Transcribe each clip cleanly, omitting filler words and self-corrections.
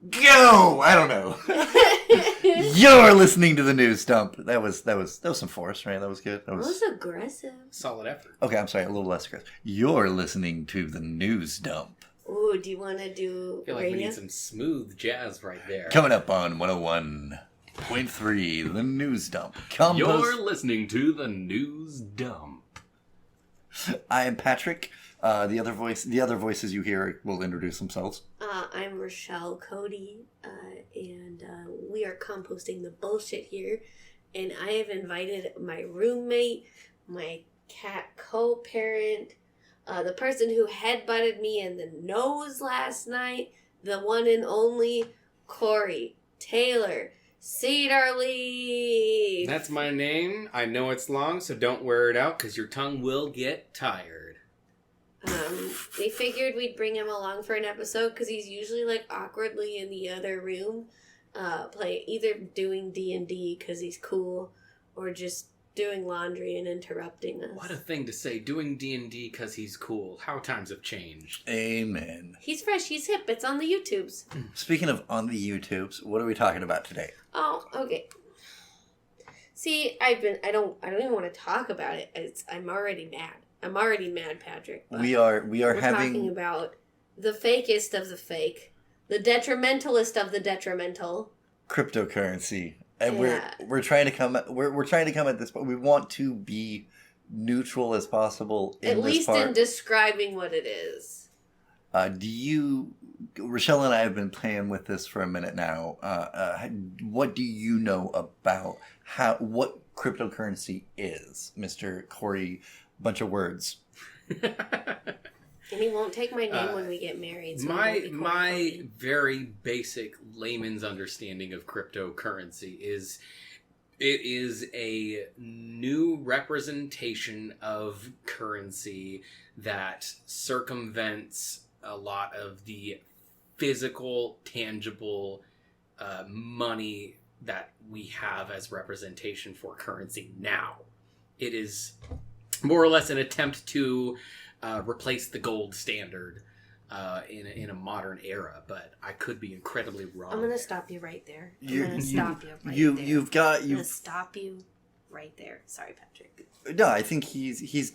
Go! I don't know. You're listening to the news dump. That was some force, right? That was good. That was aggressive. Solid effort. Okay, I'm sorry, a little less aggressive. You're listening to the news dump. Ooh, do you want to do I feel like we need some smooth jazz right there. Coming up on 101.3, the news dump. You're listening to the news dump. I am Patrick. The other voices you hear will introduce themselves. I'm Rochelle Cody, and we are composting the bullshit here. And I have invited my roommate, my cat co-parent, the person who headbutted me in the nose last night, the one and only Corey Taylor-Cedarlear. That's my name. I know it's long, so don't wear it out, because your tongue will get tired. We figured we'd bring him along for an episode because he's usually like awkwardly in the other room, either doing D&D because he's cool, or just doing laundry and interrupting us. What a thing to say, doing D&D because he's cool. How times have changed. Amen. He's fresh, he's hip, it's on the YouTubes. Speaking of on the YouTubes, what are we talking about today? Oh, okay. See, I don't even want to talk about it. I'm already mad. I'm already mad, Patrick. We're talking about the fakest of the fake, the detrimentalist of the detrimental, cryptocurrency, and we're trying to come at this, but we want to be neutral as possible. In describing what it is. Rochelle and I have been playing with this for a minute now. What do you know about what cryptocurrency is, Mr. Corey? Bunch of words. And he won't take my name when we get married. So my very basic layman's understanding of cryptocurrency is it is a new representation of currency that circumvents a lot of the physical, tangible money that we have as representation for currency now. It is more or less an attempt to replace the gold standard in a modern era, but I could be incredibly wrong. I'm going to stop you right there. I'm going to stop you right there. I'm going to stop you right there. Sorry, Patrick. No, I think he's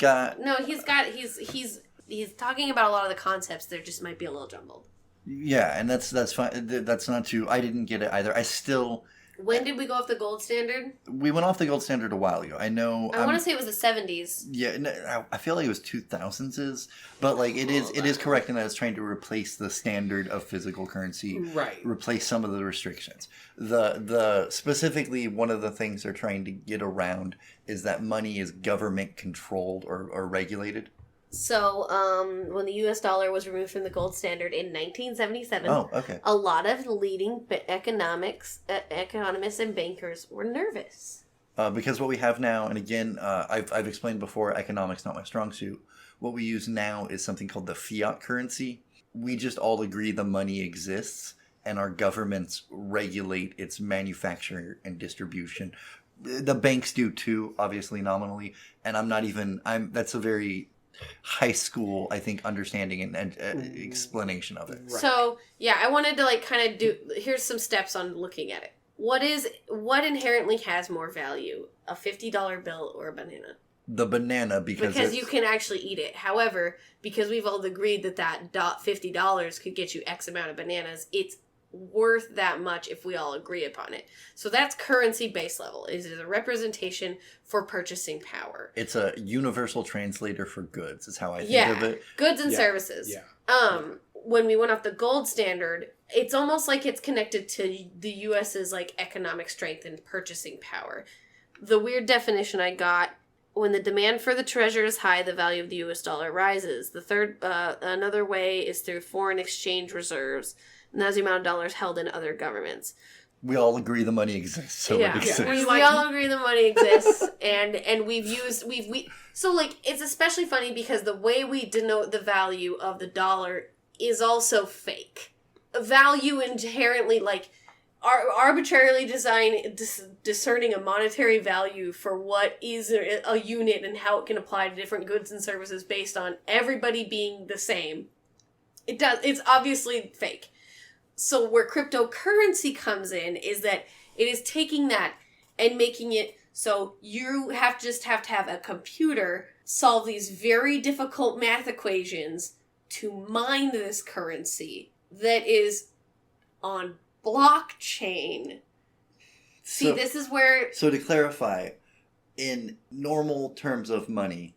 talking about a lot of the concepts. There just might be a little jumbled. Yeah, and that's fine. That's not too. I didn't get it either. When did we go off the gold standard? We went off the gold standard a while ago. I know. I want to say it was the 70s. Yeah, no, I feel like it was 2000s, but like it is correct in that it's trying to replace the standard of physical currency, right? Replace some of the restrictions. The specifically one of the things they're trying to get around is that money is government controlled or regulated. So, when the U.S. dollar was removed from the gold standard in 1977, a lot of leading economists and bankers were nervous. Because what we have now, and again, I've explained before, economics not my strong suit. What we use now is something called the fiat currency. We just all agree the money exists, and our governments regulate its manufacture and distribution. The banks do too, obviously nominally, and that's a very high school, I think, understanding and explanation of it. Right. So, yeah, I wanted to here's some steps on looking at it. What inherently has more value, a $50 bill or a banana? The banana, because you can actually eat it. However, because we've all agreed that $50 could get you X amount of bananas, it's worth that much if we all agree upon it. So that's currency base level. It is a representation for purchasing power. It's a universal translator for goods, is how I think of it. Goods and services. Yeah. When we went off the gold standard, it's almost like it's connected to the US's economic strength and purchasing power. The weird definition I got: when the demand for the treasure is high, the value of the US dollar rises. The third, another way is through foreign exchange reserves. And that's the amount of dollars held in other governments. We all agree the money exists, so it exists. We all agree the money exists, and so it's especially funny because the way we denote the value of the dollar is also fake. Value inherently arbitrarily discerning a monetary value for what is a unit and how it can apply to different goods and services based on everybody being the same. It's obviously fake. So where cryptocurrency comes in is that it is taking that and making it so you have to have a computer solve these very difficult math equations to mine this currency that is on blockchain. See, this is where... So to clarify, in normal terms of money,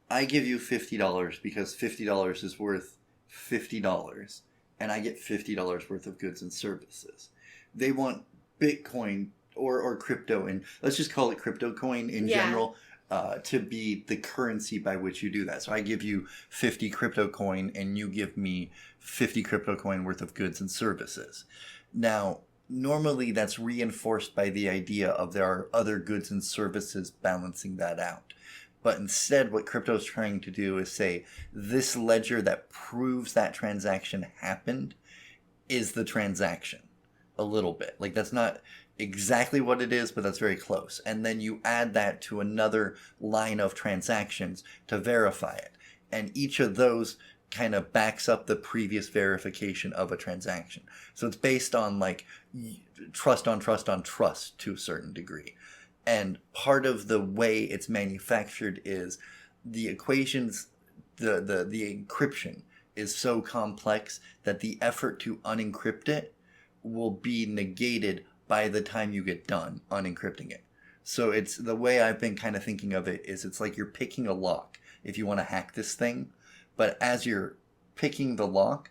I give you $50 because $50 is worth $50, and I get $50 worth of goods and services. They want Bitcoin or crypto, and let's just call it crypto coin in general, to be the currency by which you do that. So I give you 50 crypto coin, and you give me 50 crypto coin worth of goods and services. Now, normally that's reinforced by the idea of there are other goods and services balancing that out. But instead, what crypto is trying to do is say, this ledger that proves that transaction happened is the transaction. A little bit. Like, that's not exactly what it is, but that's very close. And then you add that to another line of transactions to verify it. And each of those kind of backs up the previous verification of a transaction. So it's based on like trust on trust on trust to a certain degree. And part of the way it's manufactured is the equations, the encryption is so complex that the effort to unencrypt it will be negated by the time you get done unencrypting it. So it's the way I've been kind of thinking of it is it's like you're picking a lock if you want to hack this thing. But as you're picking the lock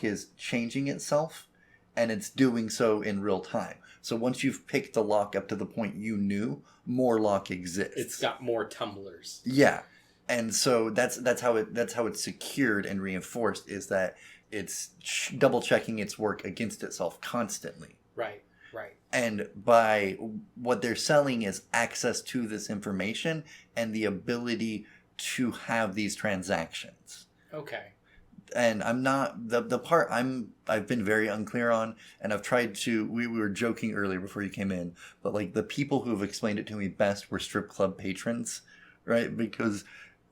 is changing itself, and it's doing so in real time. So once you've picked the lock up to the point you knew, more lock exists. It's got more tumblers. Yeah, and so that's how it's secured and reinforced is that it's double checking its work against itself constantly. Right. And by what they're selling is access to this information and the ability to have these transactions. Okay. And I'm not the part I've been very unclear on, and I've tried to. We were joking earlier before you came in, but like the people who have explained it to me best were strip club patrons, right? Because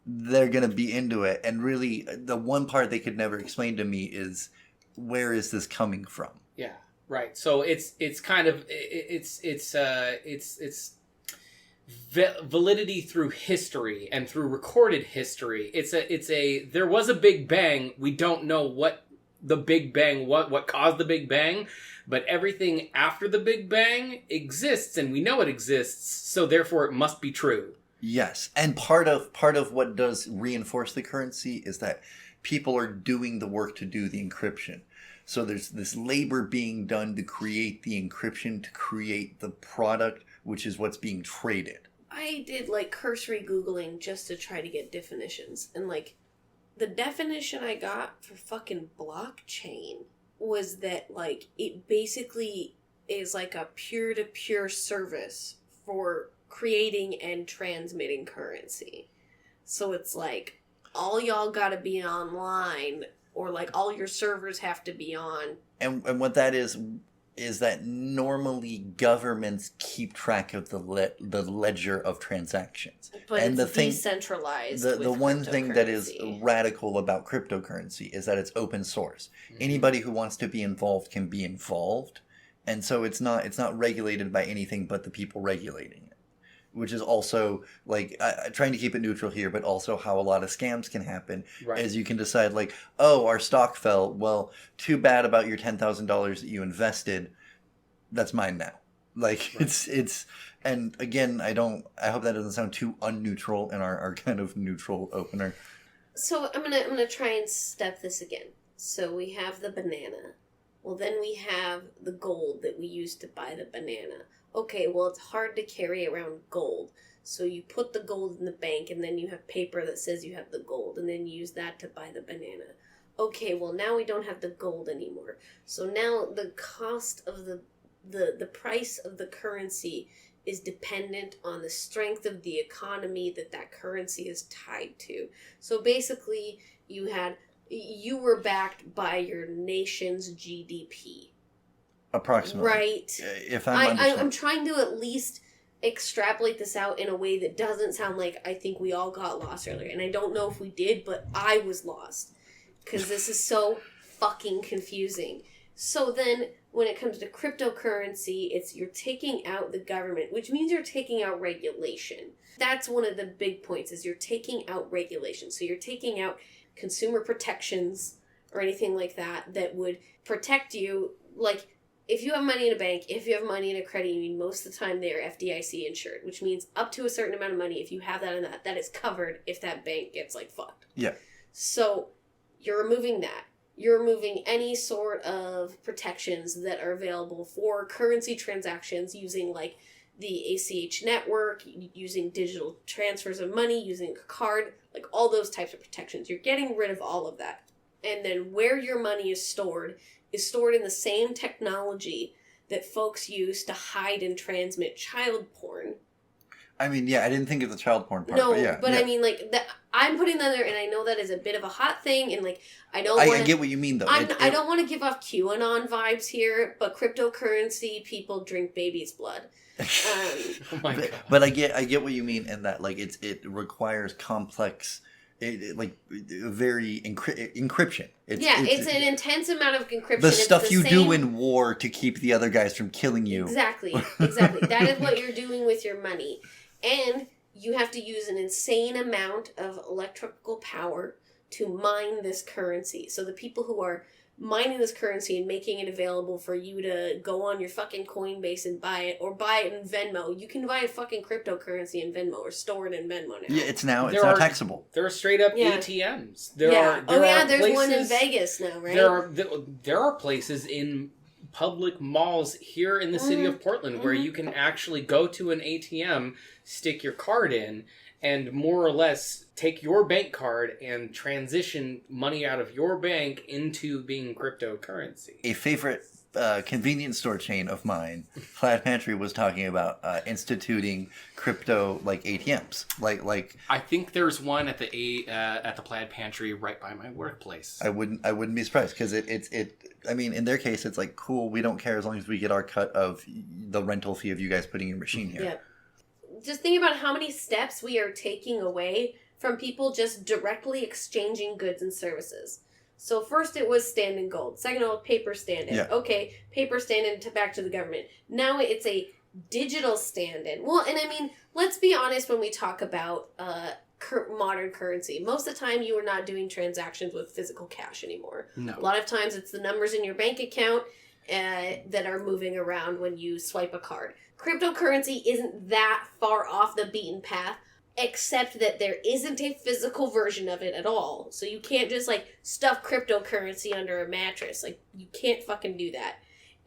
they're gonna be into it, and really the one part they could never explain to me is where is this coming from? Yeah. Right. So it's kind of it's validity through history and through recorded history. It's a there was a Big Bang. We don't know what the Big Bang what caused the Big Bang, but everything after the Big Bang exists, and we know it exists. So therefore, it must be true. Yes, and part of what does reinforce the currency is that people are doing the work to do the encryption. So there's this labor being done to create the encryption, to create the product, which is what's being traded. I did like cursory Googling just to try to get definitions. And like the definition I got for fucking blockchain was that like it basically is like a peer-to-peer service for creating and transmitting currency. So it's like all y'all gotta be online, or like all your servers have to be on. And what that is that normally governments keep track of the ledger of transactions. But and it's decentralized. The one thing that is radical about cryptocurrency is that it's open source. Mm-hmm. Anybody who wants to be involved can be involved. And so it's not regulated by anything but the people regulating it. Which is also like trying to keep it neutral here, but also how a lot of scams can happen. Right. As you can decide, like, oh, our stock fell. Well, too bad about your $10,000 that you invested. That's mine now. Like right. it's and again, I hope that doesn't sound too unneutral in our kind of neutral opener. So I'm gonna try and step this again. So we have the banana. Well, then we have the gold that we use to buy the banana. Okay, well, it's hard to carry around gold. So you put the gold in the bank, and then you have paper that says you have the gold, and then you use that to buy the banana. Okay, well, now we don't have the gold anymore. So now the cost of the price of the currency is dependent on the strength of the economy that currency is tied to. So basically, you were backed by your nation's GDP. Approximately. Right. If I'm trying to at least extrapolate this out in a way that doesn't sound like I think we all got lost earlier. And I don't know if we did, but I was lost. Because this is so fucking confusing. So then when it comes to cryptocurrency, you're taking out the government, which means you're taking out regulation. That's one of the big points, is you're taking out regulation. So you're taking out consumer protections or anything like that would protect you. Like, if you have money in a bank, if you have money in a credit union, most of the time they are FDIC insured, which means up to a certain amount of money, if you have that in that is covered if that bank gets, like, fucked. Yeah. So you're removing that. You're removing any sort of protections that are available for currency transactions using, like, the ACH network, using digital transfers of money, using a card, like all those types of protections. You're getting rid of all of that. And then where your money is stored in the same technology that folks use to hide and transmit child porn. I mean, yeah, I didn't think of the child porn part. No, but I mean, like, I'm putting that there, and I know that is a bit of a hot thing, and, like, I get what you mean, though. I don't want to give off QAnon vibes here, but cryptocurrency, people drink babies' blood. Oh my God. But I get what you mean in that, like, it requires complex, very encryption. It's an intense amount of encryption. The stuff you do in war to keep the other guys from killing you. Exactly. That is what you're doing with your money. And you have to use an insane amount of electrical power to mine this currency. So the people who are mining this currency and making it available for you to go on your fucking Coinbase and buy it, or buy it in Venmo. You can buy a fucking cryptocurrency in Venmo or store it in Venmo now. Yeah, it's now taxable. There are straight up ATMs. There's places, one in Vegas now, right? There are places in public malls here in the city of Portland where you can actually go to an ATM, stick your card in, and more or less take your bank card and transition money out of your bank into being cryptocurrency. A favorite convenience store chain of mine, Plaid Pantry, was talking about instituting crypto like ATMs. Like I think there's one at the Plaid Pantry right by my workplace. I wouldn't be surprised, because I mean, in their case, it's like, cool, we don't care as long as we get our cut of the rental fee of you guys putting your machine here. Yeah. Just think about how many steps we are taking away from people just directly exchanging goods and services. So first it was stand-in gold. Second it was paper stand-in. Yeah. Okay, paper stand-in back to the government. Now it's a digital stand-in. Well, and I mean, let's be honest when we talk about modern currency. Most of the time you are not doing transactions with physical cash anymore. No. A lot of times it's the numbers in your bank account that are moving around when you swipe a card. Cryptocurrency isn't that far off the beaten path, except that there isn't a physical version of it at all. So you can't just, like, stuff cryptocurrency under a mattress. Like, you can't fucking do that.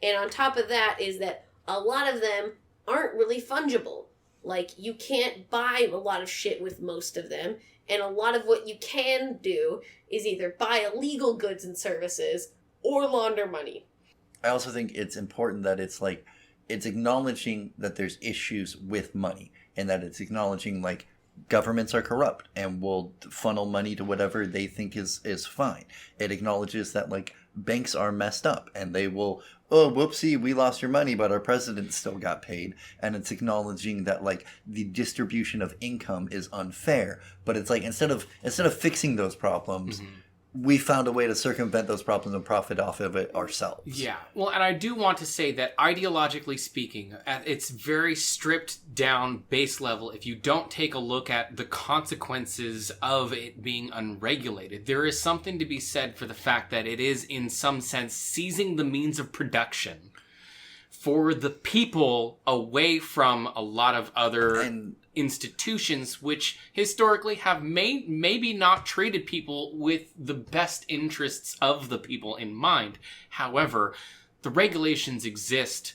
And on top of that is that a lot of them aren't really fungible. Like, you can't buy a lot of shit with most of them. And a lot of what you can do is either buy illegal goods and services or launder money. I also think it's important that it's acknowledging that there's issues with money, and that it's acknowledging, like, governments are corrupt and will funnel money to whatever they think is fine. It acknowledges that, like, banks are messed up and they will, oh, whoopsie, we lost your money, but our president still got paid. And it's acknowledging that, like, the distribution of income is unfair. But it's like, instead of fixing those problems, we found a way to circumvent those problems and profit off of it ourselves. Yeah. Well, and I do want to say that ideologically speaking, at its very stripped down base level, if you don't take a look at the consequences of it being unregulated, there is something to be said for the fact that it is, in some sense, seizing the means of production for the people away from a lot of other institutions which historically have maybe not treated people with the best interests of the people in mind. However, the regulations exist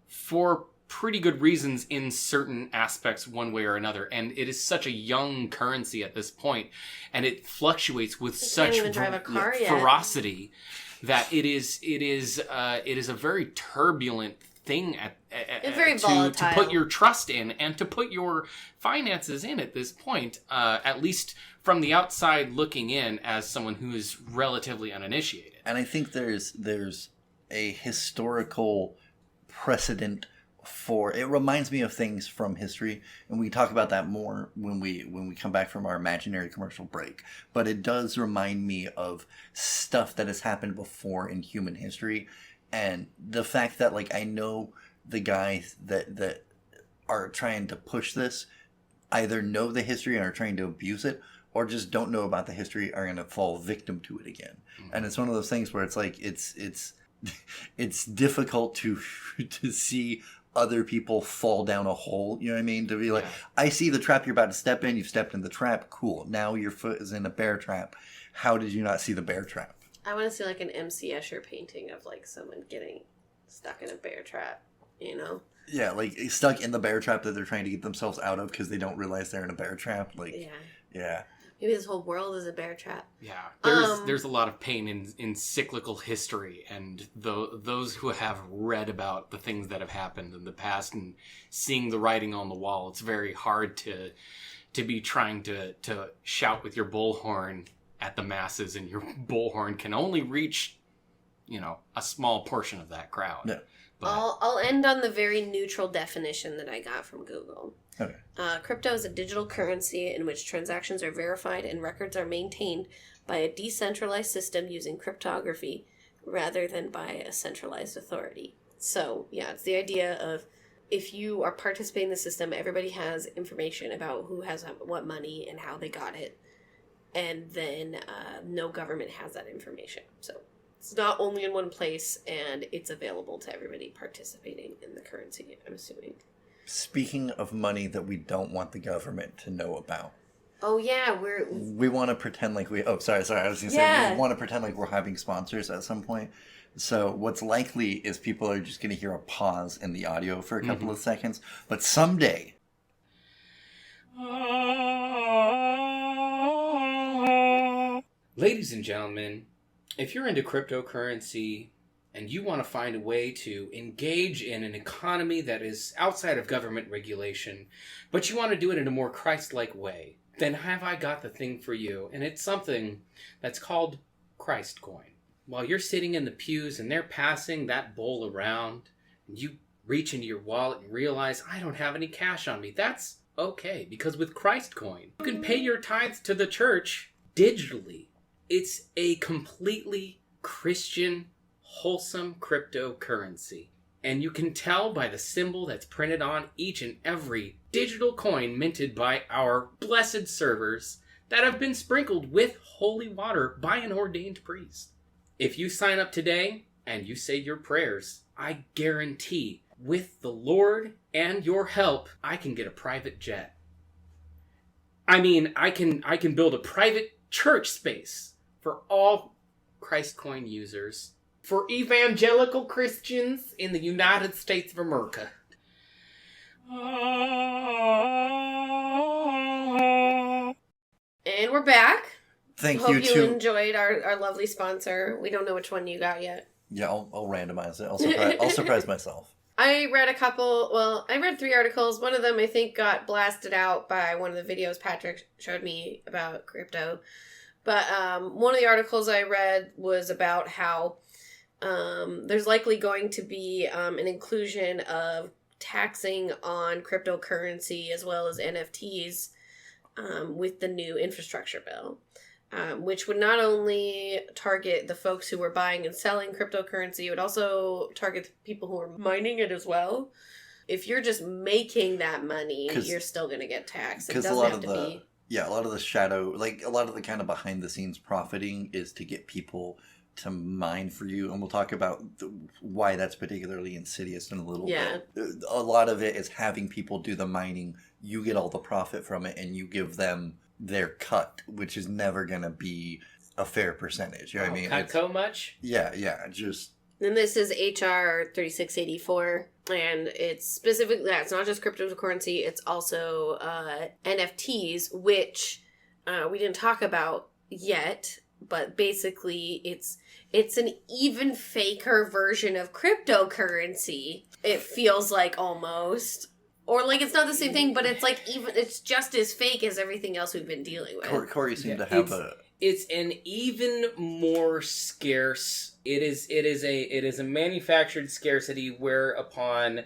for pretty good reasons in certain aspects one way or another, and it is such a young currency at this point, and it fluctuates with such ferocity that it is a very turbulent thing to put your trust in and to put your finances in at this point, at least from the outside looking in as someone who is relatively uninitiated. And I think there's a historical precedent it reminds me of things from history, and we talk about that more when we come back from our imaginary commercial break. But it does remind me of stuff that has happened before in human history, and the fact that like I know the guys that are trying to push this either know the history and are trying to abuse it, or just don't know about the history, are going to fall victim to it again. Mm-hmm. And it's one of those things where it's like it's difficult to see other people fall down a hole, you know what I mean? To be like, I see the trap you're about to step in, you've stepped in the trap, cool. Now your foot is in a bear trap. How did you not see the bear trap? I want to see like an M.C. Escher painting of like someone getting stuck in a bear trap, you know? Yeah, like stuck in the bear trap that they're trying to get themselves out of because they don't realize they're in a bear trap. Like, yeah. Maybe this whole world is a bear trap. Yeah, there's a lot of pain in cyclical history, and those who have read about the things that have happened in the past and seeing the writing on the wall, it's very hard to be trying to shout with your bullhorn at the masses, and your bullhorn can only reach, a small portion of that crowd. Yeah. But I'll end on the very neutral definition that I got from Google. Okay. Crypto is a digital currency in which transactions are verified and records are maintained by a decentralized system using cryptography rather than by a centralized authority. So, yeah, it's the idea of if you are participating in the system, everybody has information about who has what money and how they got it. And then no government has that information. So it's not only in one place, and it's available to everybody participating in the currency, I'm assuming. Speaking of money that we don't want the government to know about. Oh, yeah, we want to pretend like we... Oh, sorry. I was going to say, we want to pretend like we're having sponsors at some point. So what's likely is people are just going to hear a pause in the audio for a couple of seconds. But someday... Ladies and gentlemen, if you're into cryptocurrency and you want to find a way to engage in an economy that is outside of government regulation, but you want to do it in a more Christ-like way, then have I got the thing for you. And it's something that's called Christ Coin. While you're sitting in the pews and they're passing that bowl around, and you reach into your wallet and realize, I don't have any cash on me. That's okay, because with Christ Coin, you can pay your tithes to the church digitally. It's a completely Christian, wholesome cryptocurrency. And you can tell by the symbol that's printed on each and every digital coin minted by our blessed servers that have been sprinkled with holy water by an ordained priest. If you sign up today and you say your prayers, I guarantee with the Lord and your help, I can get a private jet. I mean, I can build a private church space for all Christ Coin users, for evangelical Christians in the United States of America. And we're back. Hope you enjoyed our lovely sponsor. We don't know which one you got yet. Yeah, I'll randomize it. I'll surprise myself. I read 3 articles. One of them I think got blasted out by one of the videos Patrick showed me about crypto. But one of the articles I read was about how there's likely going to be an inclusion of taxing on cryptocurrency as well as NFTs with the new infrastructure bill, which would not only target the folks who were buying and selling cryptocurrency, it would also target the people who are mining it as well. If you're just making that money, you're still going to get taxed. It doesn't have to be... Yeah, a lot of the shadow, like a lot of the kind of behind the scenes profiting is to get people to mine for you. And we'll talk about why that's particularly insidious in a little bit. A lot of it is having people do the mining. You get all the profit from it and you give them their cut, which is never going to be a fair percentage. You know what I mean? Cut so much? Yeah, just... And this is HR 3684, and it's specifically, it's not just cryptocurrency, it's also NFTs, which we didn't talk about yet, but basically it's an even faker version of cryptocurrency. It feels like almost. Or like it's not the same thing, but it's like it's just as fake as everything else we've been dealing with. Corey seemed to have It's an even more scarce. It is a manufactured scarcity whereupon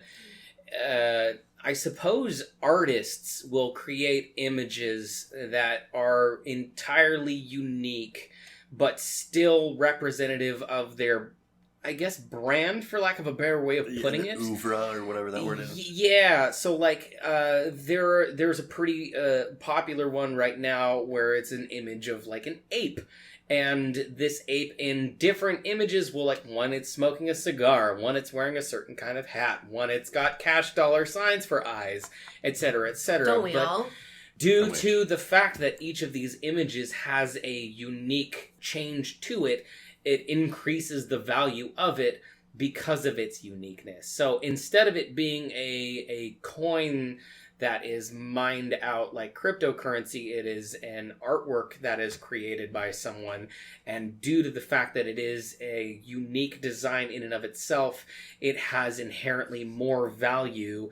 I suppose artists will create images that are entirely unique, but still representative of their, I guess, brand, for lack of a better way of putting it. Oeuvre, or whatever that word is. Yeah, so like there's a pretty popular one right now where it's an image of like an ape. And this ape in different images will, like, one it's smoking a cigar, one it's wearing a certain kind of hat, one it's got cash dollar signs for eyes, etc., etc. Don't we all? Due to the fact that each of these images has a unique change to it, it increases the value of it because of its uniqueness. So instead of it being a coin that is mined out like cryptocurrency, it is an artwork that is created by someone, and due to the fact that it is a unique design in and of itself, it has inherently more value,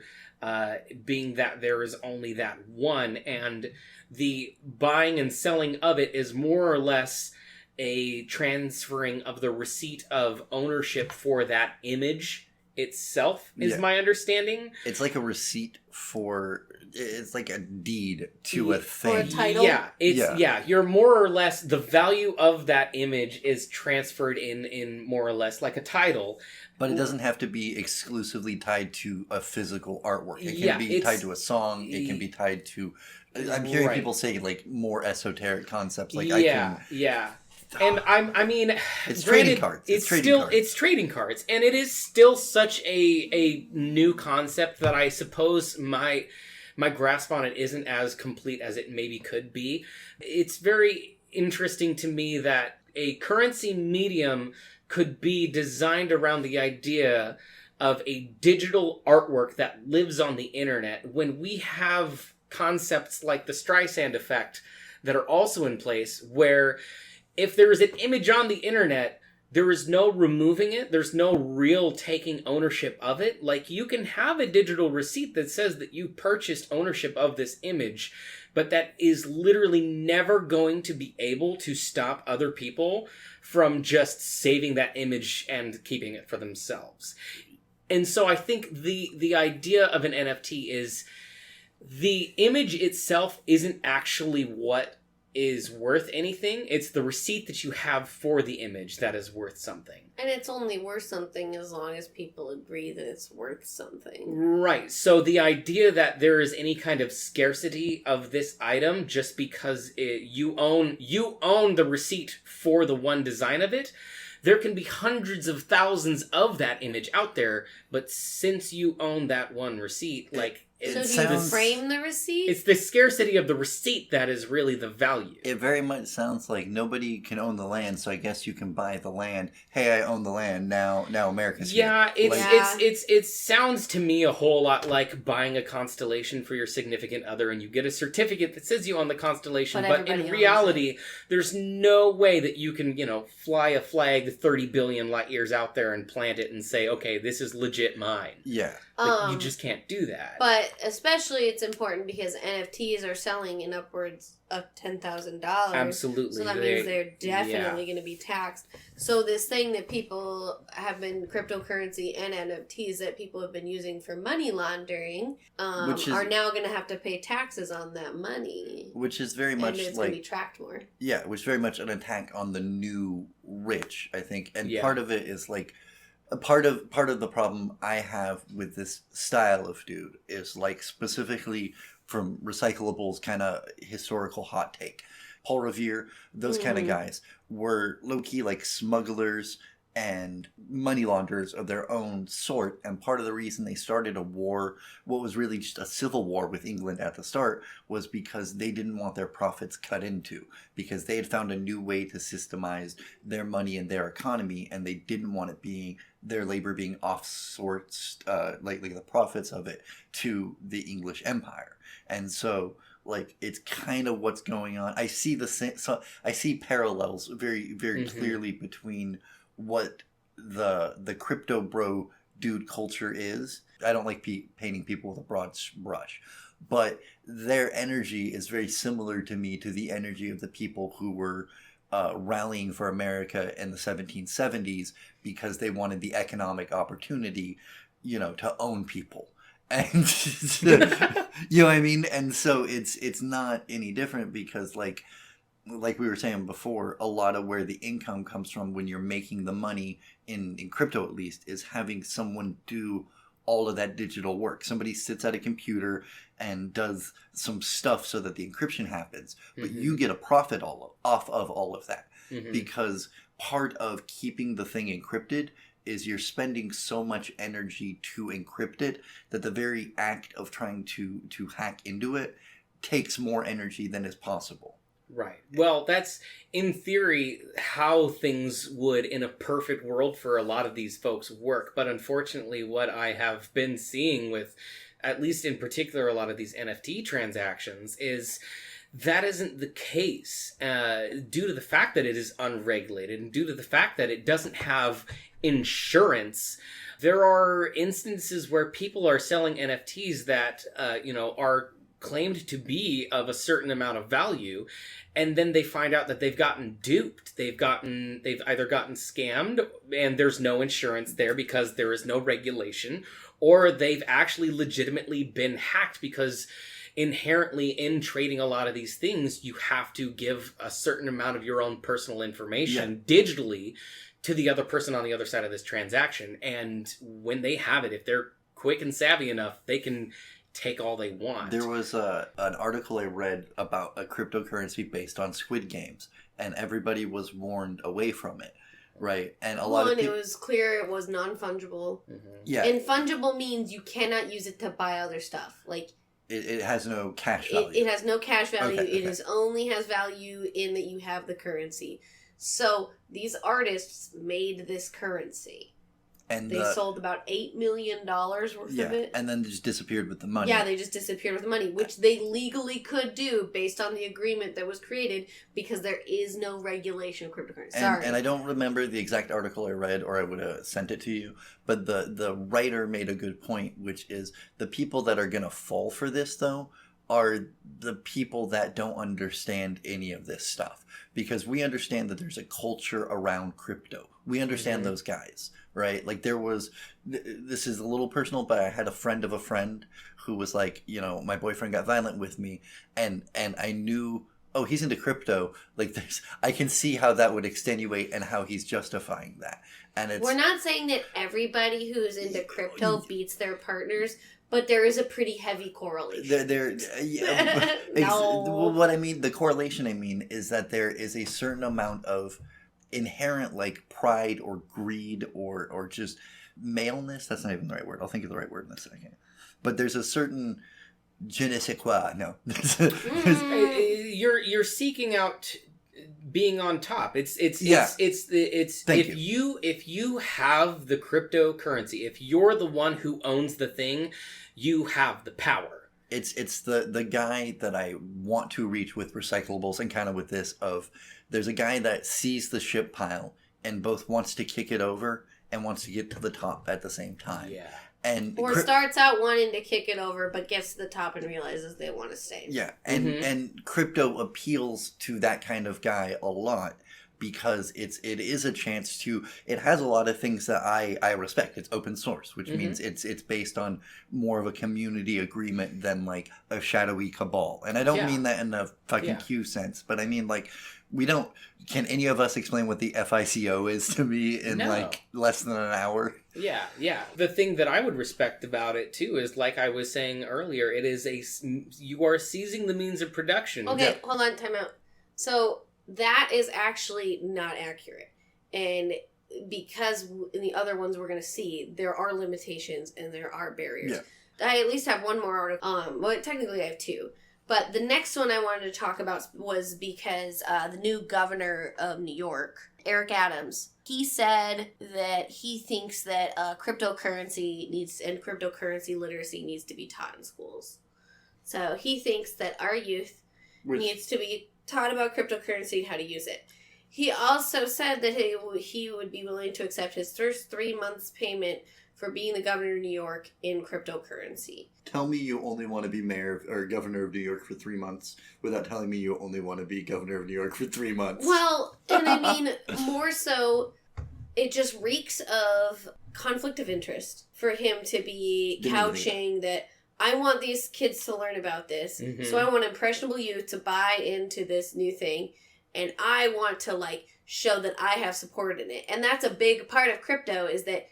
being that there is only that one, and the buying and selling of it is more or less a transferring of the receipt of ownership for that image itself, is my understanding. It's like a receipt for, it's like a deed to a thing. Or a title. Yeah, you're more or less, the value of that image is transferred in more or less like a title. But it doesn't have to be exclusively tied to a physical artwork. It can be tied to a song. It can be tied to, I'm hearing people say like more esoteric concepts. Like And I mean, it's granted, trading cards. It's trading cards, and it is still such a new concept that I suppose my grasp on it isn't as complete as it maybe could be. It's very interesting to me that a currency medium could be designed around the idea of a digital artwork that lives on the internet, when we have concepts like the Streisand effect that are also in place, where if there is an image on the internet, there is no removing it. There's no real taking ownership of it. Like, you can have a digital receipt that says that you purchased ownership of this image, but that is literally never going to be able to stop other people from just saving that image and keeping it for themselves. And so I think the idea of an NFT is the image itself isn't actually what is worth anything. It's the receipt that you have for the image that is worth something. And it's only worth something as long as people agree that it's worth something. Right. So the idea that there is any kind of scarcity of this item just because you own the receipt for the one design of it, there can be hundreds of thousands of that image out there, but since you own that one receipt, like, so do you frame the receipt? It's the scarcity of the receipt that is really the value. It very much sounds like nobody can own the land, so I guess you can buy the land. Hey, I own the land. Now America's here. It sounds to me a whole lot like buying a constellation for your significant other, and you get a certificate that says you own the constellation, but in reality, there's no way that you can, fly a flag 30 billion light years out there and plant it and say, okay, this is legit mine. Yeah. You just can't do that. But especially it's important because NFTs are selling in upwards of $10,000. Absolutely. So that means they're definitely going to be taxed. So this thing that people have been, cryptocurrency and NFTs that people have been using for money laundering, are now going to have to pay taxes on that money. Which is very much and it's going to be tracked more. Yeah, which is very much an attack on the new rich, I think. And part of it is like, part of the problem I have with this style of dude is like specifically from recyclables kind of historical hot take. Paul Revere, those kind of guys were low-key like smugglers and money launderers of their own sort. And part of the reason they started a war, what was really just a civil war with England at the start, was because they didn't want their profits cut into, because they had found a new way to systemize their money and their economy, and they didn't want it being their labor being offsourced, like the profits of it, to the English Empire. And so, like, it's kind of what's going on. I see I see parallels very, very clearly between what the crypto bro dude culture is. I don't like painting people with a broad brush, but their energy is very similar to me to the energy of the people who were rallying for America in the 1770s because they wanted the economic opportunity, to own people. And you know what I mean? And so it's not any different because like we were saying before, a lot of where the income comes from when you're making the money in crypto at least is having someone do all of that digital work. Somebody sits at a computer and does some stuff so that the encryption happens, but you get a profit off of all of that because part of keeping the thing encrypted is you're spending so much energy to encrypt it that the very act of trying to hack into it takes more energy than is possible. Right. Well, that's, in theory, how things would, in a perfect world for a lot of these folks, work. But unfortunately, what I have been seeing with, at least in particular, a lot of these NFT transactions is that isn't the case due to the fact that it is unregulated and due to the fact that it doesn't have insurance. There are instances where people are selling NFTs that, are claimed to be of a certain amount of value, and then they find out that they've gotten duped. They've either gotten scammed and there's no insurance there because there is no regulation, or they've actually legitimately been hacked because inherently in trading a lot of these things, you have to give a certain amount of your own personal information digitally to the other person on the other side of this transaction. And when they have it, if they're quick and savvy enough, they can take all they want. There was an article I read about a cryptocurrency based on Squid Games, and everybody was warned away from it, right? And a lot of people... it was clear it was non-fungible. Yeah. And fungible means you cannot use it to buy other stuff. Like, it has no cash value. It has no cash value. Okay. It only has value in that you have the currency. So these artists made this currency. And they sold about $8 million worth of it. And then they just disappeared with the money. Yeah, they just disappeared with the money, which they legally could do based on the agreement that was created because there is no regulation of cryptocurrency. Sorry. And I don't remember the exact article I read, or I would have sent it to you, but the writer made a good point, which is the people that are going to fall for this, though, are the people that don't understand any of this stuff. Because we understand that there's a culture around crypto. We understand those guys, right? Like there was, this is a little personal, but I had a friend of a friend who was like, my boyfriend got violent with me, and I knew, oh, he's into crypto. Like I can see how that would extenuate and how he's justifying that. And it's... We're not saying that everybody who's into crypto beats their partners, but there is a pretty heavy correlation. No. What I mean, the correlation I mean, is that there is a certain amount of inherent like pride or greed or just maleness. That's not even the right word. I'll think of the right word in a second. But there's a certain je ne sais quoi. No. You're seeking out being on top. If you have the cryptocurrency, if you're the one who owns the thing, you have the power. It's the guy that I want to reach with recyclables, and kind of with this of there's a guy that sees the ship pile and both wants to kick it over and wants to get to the top at the same time. Yeah. Or starts out wanting to kick it over, but gets to the top and realizes they want to stay. Yeah, and crypto appeals to that kind of guy a lot because it is a chance to. It has a lot of things that I respect. It's open source, which means it's based on more of a community agreement than like a shadowy cabal. And I don't mean that in a fucking Q sense, but I mean like. We don't... Can any of us explain what the FICO is to me in like less than an hour? Yeah. The thing that I would respect about it too is, like I was saying earlier, it is you are seizing the means of production. Okay, hold on, time out. So that is actually not accurate. And because in the other ones we're going to see, there are limitations and there are barriers. Yeah. I at least have one more article. Well, technically I have two. But the next one I wanted to talk about was because the new governor of New York, Eric Adams, he said that he thinks that cryptocurrency literacy needs to be taught in schools. So he thinks that our youth needs to be taught about cryptocurrency and how to use it. He also said that he would be willing to accept his first 3 months payment for being the governor of New York in cryptocurrency. Tell me you only want to be mayor or governor of New York for 3 months without telling me you only want to be governor of New York for 3 months. Well, and I mean, more so, it just reeks of conflict of interest for him to be Didn't couching that I want these kids to learn about this, so I want impressionable youth to buy into this new thing, and I want to, like, show that I have support in it. And that's a big part of crypto, is that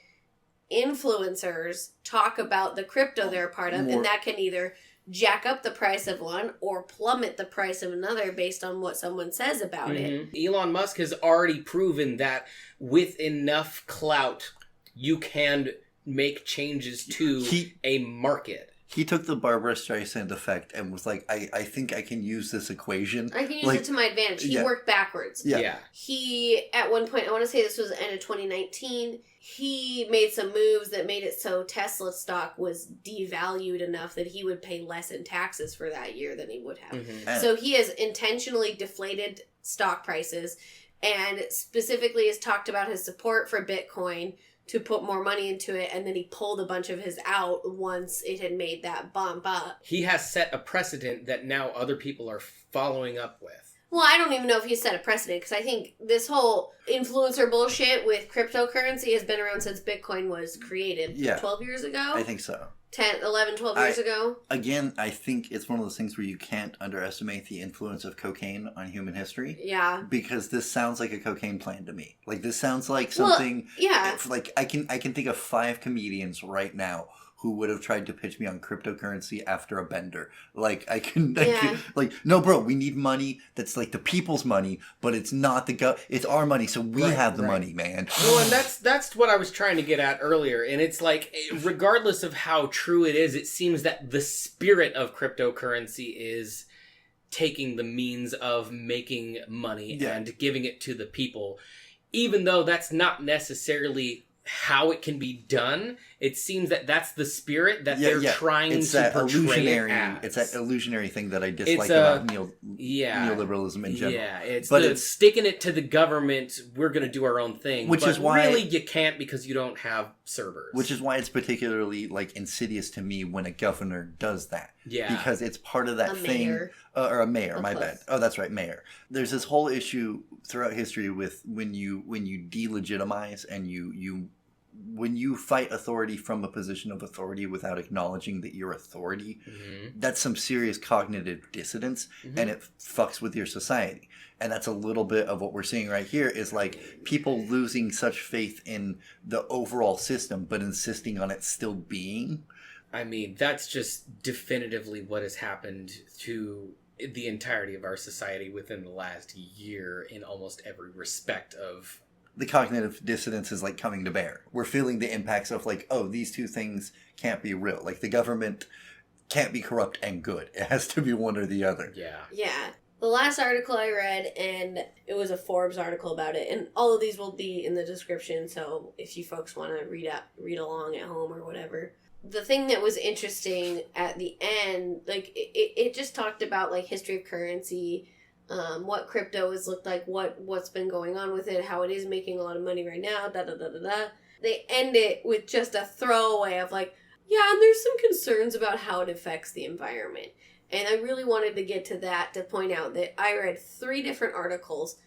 influencers talk about the crypto they're a part of, and that can either jack up the price of one or plummet the price of another based on what someone says about it. Elon Musk has already proven that with enough clout, you can make changes to a market. He took the Barbara Streisand effect and was like, I think I can use this equation. I can use it to my advantage. He worked backwards. Yeah. He, at one point, I want to say this was the end of 2019, he made some moves that made it so Tesla stock was devalued enough that he would pay less in taxes for that year than he would have. So he has intentionally deflated stock prices, and specifically has talked about his support for Bitcoin to put more money into it, and then he pulled a bunch of his out once it had made that bump up. He has set a precedent that now other people are following up with. Well, I don't even know if he set a precedent, because I think this whole influencer bullshit with cryptocurrency has been around since Bitcoin was created. 12 years ago? I think so. 10, 11, 12 years ago? Again, I think it's one of those things where you can't underestimate the influence of cocaine on human history. Yeah. Because this sounds like a cocaine plan to me. Like, this sounds like something... Well, yeah. Like, I can think of 5 comedians right now who would have tried to pitch me on cryptocurrency after a bender. Like, I can like, no, bro, we need money that's like the people's money, but it's not it's our money, so we have the money, man. Well, and that's what I was trying to get at earlier, and it's like, regardless of how true it is, it seems that the spirit of cryptocurrency is taking the means of making money and giving it to the people. Even though that's not necessarily how it can be done, it seems that that's the spirit that they're trying to portray it as. It's that illusionary thing that I dislike about neoliberalism in general. Yeah, it's sticking it to the government, we're going to do our own thing. But is why really you can't, because you don't have servers. Which is why it's particularly like insidious to me when a governor does that. Yeah. Because it's part of that thing. Mayor. Or a mayor, my bad. Oh, that's right, mayor. There's this whole issue throughout history with when you delegitimize and when you fight authority from a position of authority without acknowledging that you're authority, that's some serious cognitive dissonance, and it fucks with your society. And that's a little bit of what we're seeing right here, is like people losing such faith in the overall system, but insisting on it still being. I mean, that's just definitively what has happened to the entirety of our society within the last year in almost every respect of... The cognitive dissonance is like coming to bear. We're feeling the impacts of like, oh, these two things can't be real. Like the government can't be corrupt and good. It has to be one or the other. Yeah. Yeah. The last article I read, and it was a Forbes article about it, and all of these will be in the description, so if you folks want to read along at home or whatever. The thing that was interesting at the end, like, it just talked about, like, history of currency, what crypto has looked like, what's been going on with it, how it is making a lot of money right now, da-da-da-da-da. They end it with just a throwaway of, like, yeah, and there's some concerns about how it affects the environment. And I really wanted to get to that to point out that I read 3 different articles.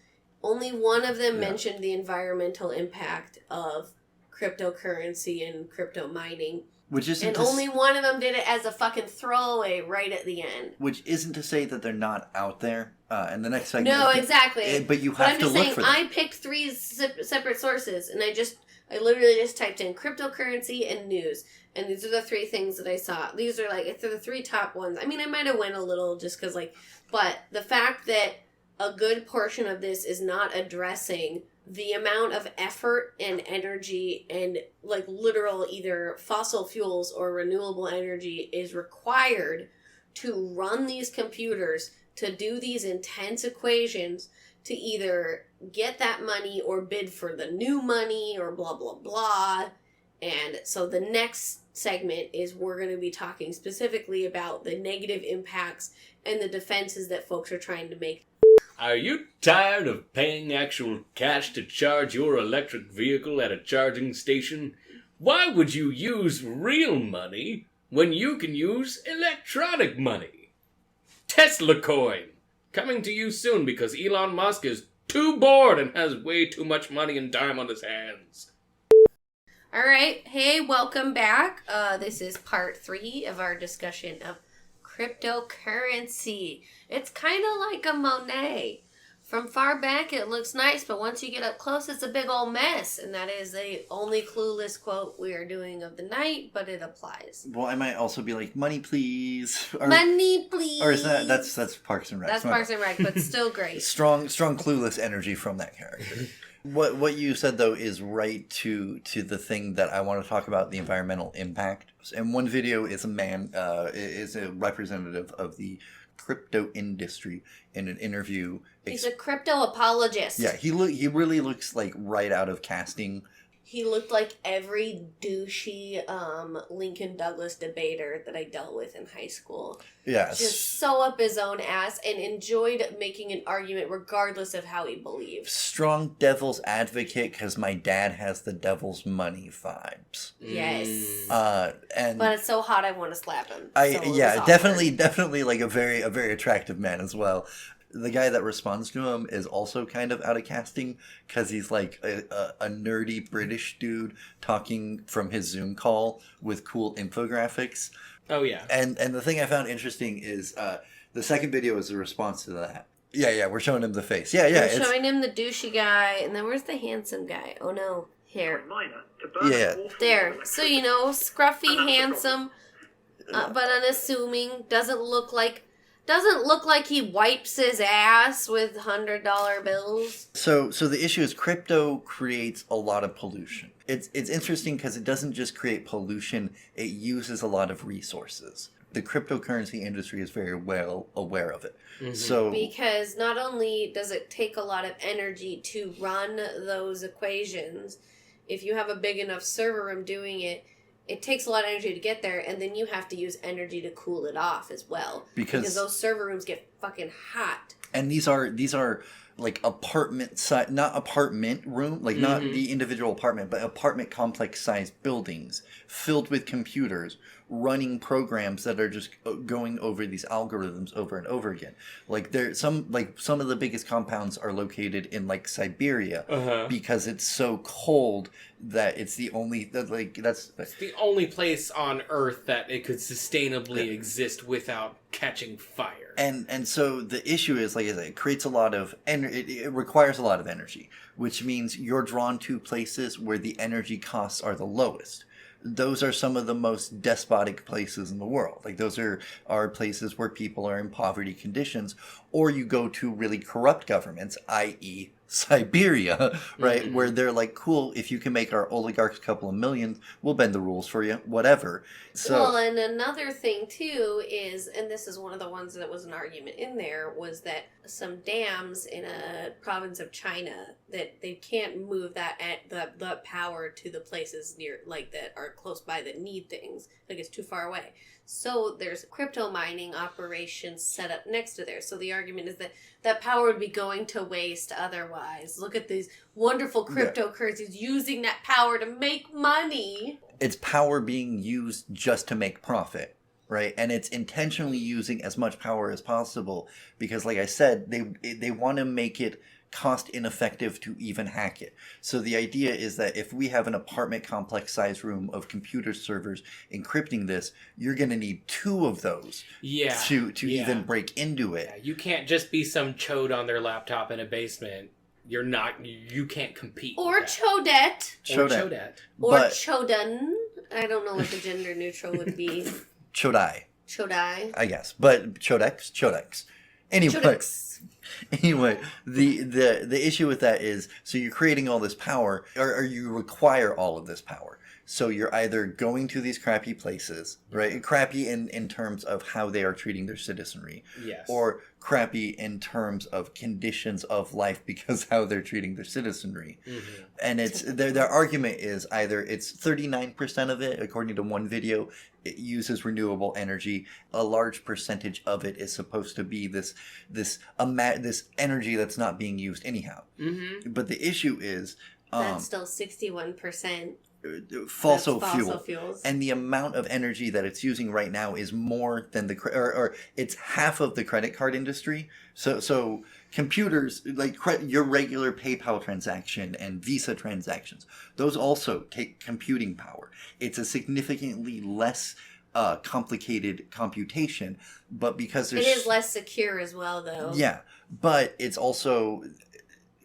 Only one of them mentioned the environmental impact of cryptocurrency and crypto mining. Which isn't and only one of them did it as a fucking throwaway right at the end. Which isn't to say that they're not out there. And the next segment... No, exactly. But you have to look for them. I picked 3 separate sources, and I literally just typed in cryptocurrency and news. And these are the 3 things that I saw. These are like, they're the 3 top ones. I mean, I might have went a little just because, like, but the fact that a good portion of this is not addressing the amount of effort and energy and, like, literal either fossil fuels or renewable energy is required to run these computers, to do these intense equations, to either get that money or bid for the new money or blah, blah, blah. And so the next segment is we're going to be talking specifically about the negative impacts and the defenses that folks are trying to make. Are you tired of paying actual cash to charge your electric vehicle at a charging station? Why would you use real money when you can use electronic money? Tesla coin, coming to you soon because Elon Musk is too bored and has way too much money and time on his hands. All right. Hey, welcome back. This is part 3 of our discussion of cryptocurrency. It's kind of like a Monet. From far back, it looks nice, but once you get up close, it's a big old mess. And that is the only clueless quote we are doing of the night, but it applies. Well, I might also be like, money please. Or, Money, please. Or is that's Parks and Rec. That's Parks and Rec, but still great. Strong clueless energy from that character. What you said, though, is right to the thing that I want to talk about, the environmental impact. And one video is a man, is a representative of the crypto industry in an interview. He's a crypto apologist. Yeah, he really looks like right out of casting. He looked like every douchey Lincoln Douglas debater that I dealt with in high school. Yes. Just so up his own ass and enjoyed making an argument regardless of how he believed. Strong devil's advocate because my dad has the devil's money vibes. Yes. But it's so hot I want to slap him. Definitely like a very attractive man as well. The guy that responds to him is also kind of out of casting because he's like a nerdy British dude talking from his Zoom call with cool infographics. Oh, yeah. And the thing I found interesting is the second video is a response to that. Yeah, we're showing him the face. Yeah. We're showing him the douchey guy, and then where's the handsome guy? Oh, no. Here. Yeah. There. So, scruffy, handsome, but unassuming, doesn't look like he wipes his ass with $100 bills. So the issue is crypto creates a lot of pollution. It's interesting because it doesn't just create pollution, it uses a lot of resources. The cryptocurrency industry is very well aware of it. Mm-hmm. So because not only does it take a lot of energy to run those equations, if you have a big enough server room doing it, it takes a lot of energy to get there, and then you have to use energy to cool it off as well. Because those server rooms get fucking hot. And these are like apartment size, not apartment room, like not the individual apartment, but apartment complex sized buildings filled with computers running programs that are just going over these algorithms over and over again. Like some of the biggest compounds are located in like Siberia because it's so cold that it's the only it's the only place on Earth that it could sustainably exist without catching fire. And so the issue is, like I said, it creates a lot of it requires a lot of energy, which means you're drawn to places where the energy costs are the lowest. Those are some of the most despotic places in the world. Like those are places where people are in poverty conditions, or you go to really corrupt governments, i.e. Siberia, right? Mm-hmm. Where they're like, cool, if you can make our oligarchs a couple of million, we'll bend the rules for you, whatever. So, well, and another thing too is, and this is one of the ones that was an argument in there, was that some dams in a province of China, that they can't move the power to the places near, like, that are close by that need things, like it's too far away. So there's crypto mining operations set up next to there. So the argument is that power would be going to waste otherwise. Look at these wonderful cryptocurrencies using that power to make money. It's power being used just to make profit, right? And it's intentionally using as much power as possible because, like I said, they want to make it cost ineffective to even hack it. So the idea is that if we have an apartment complex size room of computer servers encrypting this, you're going to need 2 of those to even break into it. Yeah, you can't just be some chode on their laptop in a basement. You can't compete. Or chodette. Or but, chodun. I don't know what the gender neutral would be. Chodai. I guess. But chodex. Anyway, the issue with that is, so you're creating all this power, or you require all of this power. So you're either going to these crappy places, right? Crappy in terms of how they are treating their citizenry. Yes. Or crappy in terms of conditions of life because how they're treating their citizenry. Mm-hmm. And it's their argument is either it's 39% of it, according to one video, it uses renewable energy. A large percentage of it is supposed to be this energy that's not being used anyhow. Mm-hmm. But the issue is... that's still 61% fossil That's fuel. fossil fuels. And the amount of energy that it's using right now is more than or it's half of the credit card industry. So computers, like your regular PayPal transaction and Visa transactions, those also take computing power. It's a significantly less complicated computation, but because there's... It is less secure as well, though. Yeah, but it's also...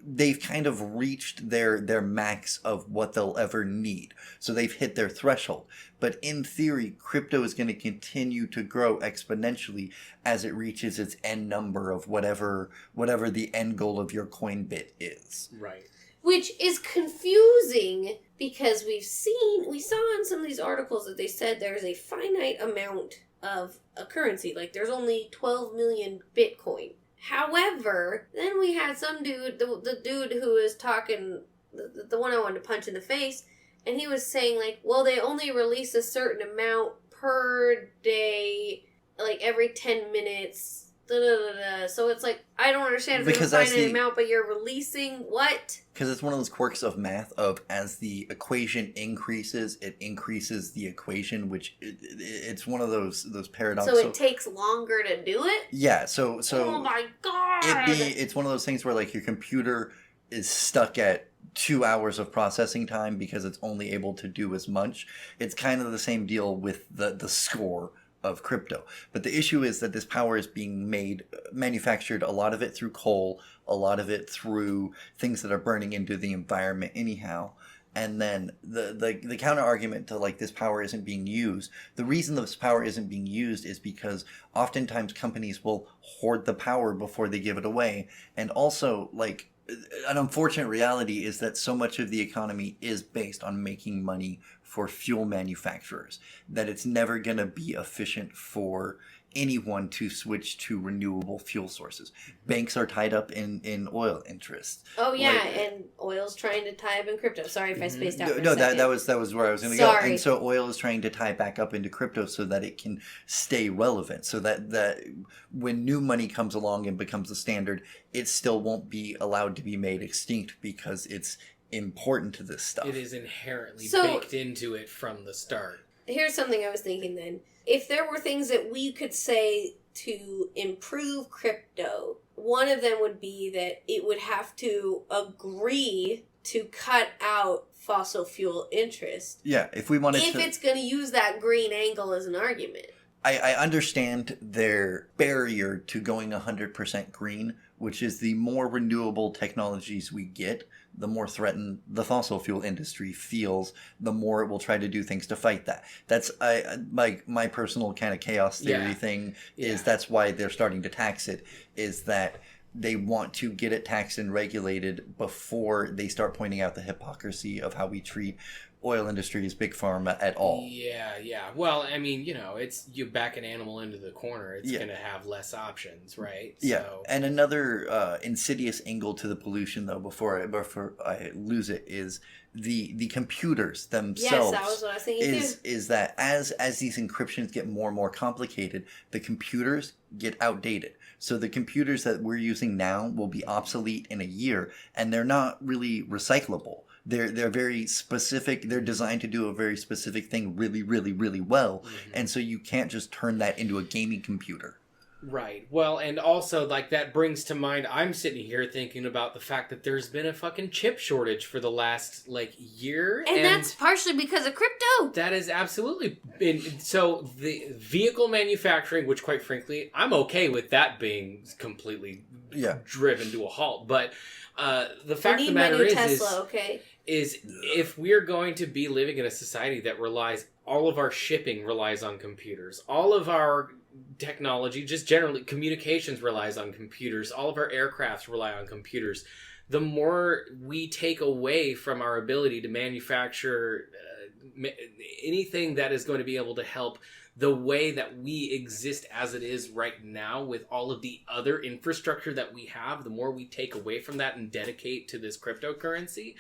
They've kind of reached their max of what they'll ever need. So they've hit their threshold. But in theory, crypto is going to continue to grow exponentially as it reaches its end number of whatever the end goal of your coin bit is. Right. Which is confusing because we saw in some of these articles that they said there's a finite amount of a currency. Like there's only 12 million Bitcoin. However, then we had some dude, the dude who was talking, the one I wanted to punch in the face, and he was saying, like, well, they only release a certain amount per day, like, every 10 minutes, da-da-da-da. So it's like, I don't understand if Because there's a finite amount, but you're releasing what? Because it's one of those quirks of math of as the equation increases, it increases the equation, which it's one of those paradoxes. So it takes longer to do it? Yeah, so oh my god! It's one of those things where like your computer is stuck at 2 hours of processing time because it's only able to do as much. It's kind of the same deal with the score of crypto. But the issue is that this power is being manufactured, a lot of it through coal, a lot of it through things that are burning into the environment anyhow. And then the counter argument to like this power isn't being used. The reason this power isn't being used is because oftentimes companies will hoard the power before they give it away. And also like an unfortunate reality is that so much of the economy is based on making money for fuel manufacturers that it's never going to be efficient for anyone to switch to renewable fuel sources. Banks are tied up in oil interests. Oh yeah, and oil's trying to tie up in crypto. Sorry if I spaced out. No, that was where I was going to go. And so oil is trying to tie back up into crypto so that it can stay relevant. So that when new money comes along and becomes the standard, it still won't be allowed to be made extinct because it's important to this stuff. It is inherently baked into it from the start. Here's something I was thinking then. If there were things that we could say to improve crypto, one of them would be that it would have to agree to cut out fossil fuel interest. Yeah, if we wanted if it's going to use that green angle as an argument. I understand their barrier to going 100% green, which is the more renewable technologies we get, the more threatened the fossil fuel industry feels, the more it will try to do things to fight that. That's my personal kind of chaos theory thing is that's why they're starting to tax it, is that they want to get it taxed and regulated before they start pointing out the hypocrisy of how we treat oil industries, big pharma at all. Yeah. Well, I mean, it's you back an animal into the corner, it's going to have less options, right? Yeah. So. And another insidious angle to the pollution, though, before I lose it, is the computers themselves. Yes, that was what I was thinking too. Is that as these encryptions get more and more complicated, the computers get outdated. So the computers that we're using now will be obsolete in a year, and they're not really recyclable. They're very specific. They're designed to do a very specific thing really, really, really well. Mm-hmm. And so you can't just turn that into a gaming computer. Right. Well, and also, like, that brings to mind, I'm sitting here thinking about the fact that there's been a fucking chip shortage for the last, year. And that's partially because of crypto. That is absolutely... So, the vehicle manufacturing, which, quite frankly, I'm okay with that being completely driven to a halt. But the fact of the matter is if we're going to be living in a society that all of our shipping relies on computers, all of our technology, just generally communications relies on computers, all of our aircrafts rely on computers, the more we take away from our ability to manufacture anything that is going to be able to help the way that we exist as it is right now with all of the other infrastructure that we have, the more we take away from that and dedicate to this cryptocurrency,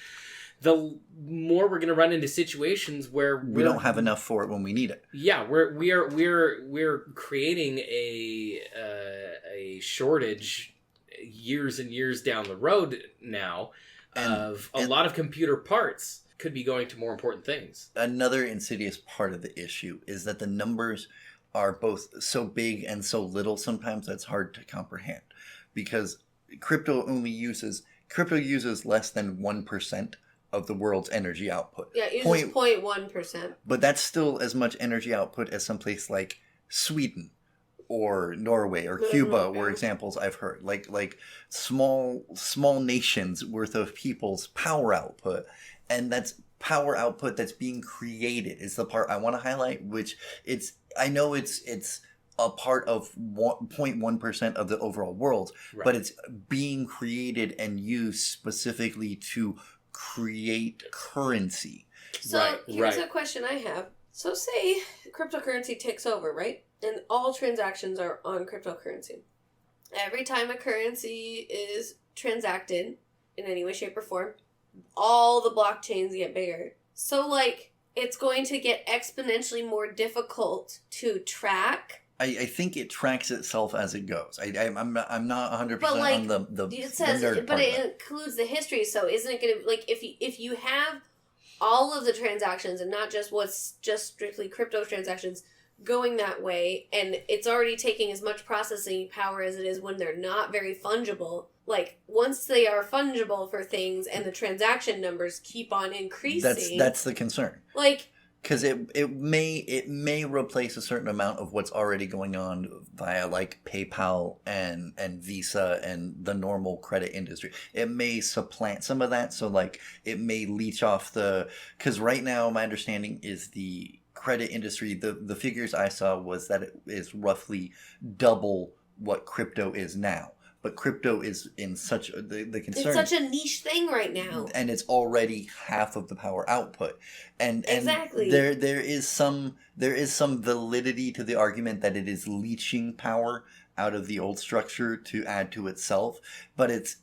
the more we're going to run into situations where we don't have enough for it when we need it. Yeah, we're creating a shortage years and years down the road now of a lot of computer parts. could be going to more important things. Another insidious part of the issue is that the numbers are both so big and so little sometimes that's hard to comprehend, because crypto uses less than 1% of the world's energy output. Yeah, it uses 0.1%. But that's still as much energy output as someplace like Sweden or Norway or Cuba were examples I've heard. Like small nations worth of people's power output, and that's power output that's being created is the part I want to highlight, which I know it's a part of 0.1% of the overall world, Right. but it's being created and used specifically to create currency. So here's a question I have. So say cryptocurrency takes over, right? And all transactions are on cryptocurrency. Every time a currency is transacted in any way, shape, or form, all the blockchains get bigger. So, like, it's going to get exponentially more difficult to track. I think it tracks itself as it goes. I'm not 100% on the it says, the nerd but part it of it. includes the history. So isn't it going to, like, if you have all of the transactions and not just what's just strictly crypto transactions going that way, and it's already taking as much processing power as it is when they're not very fungible. Like, once they are fungible for things and the transaction numbers keep on increasing, That's the concern. Like, because it may replace a certain amount of what's already going on via like PayPal and Visa and the normal credit industry. It may supplant some of that, so like it may leech off because right now my understanding is the credit industry, the figures I saw was that it is roughly double what crypto is now. But crypto is in such the concern. it's such a niche thing right now, and it's already half of the power output. And exactly, there is some validity to the argument that it is leeching power out of the old structure to add to itself, but it's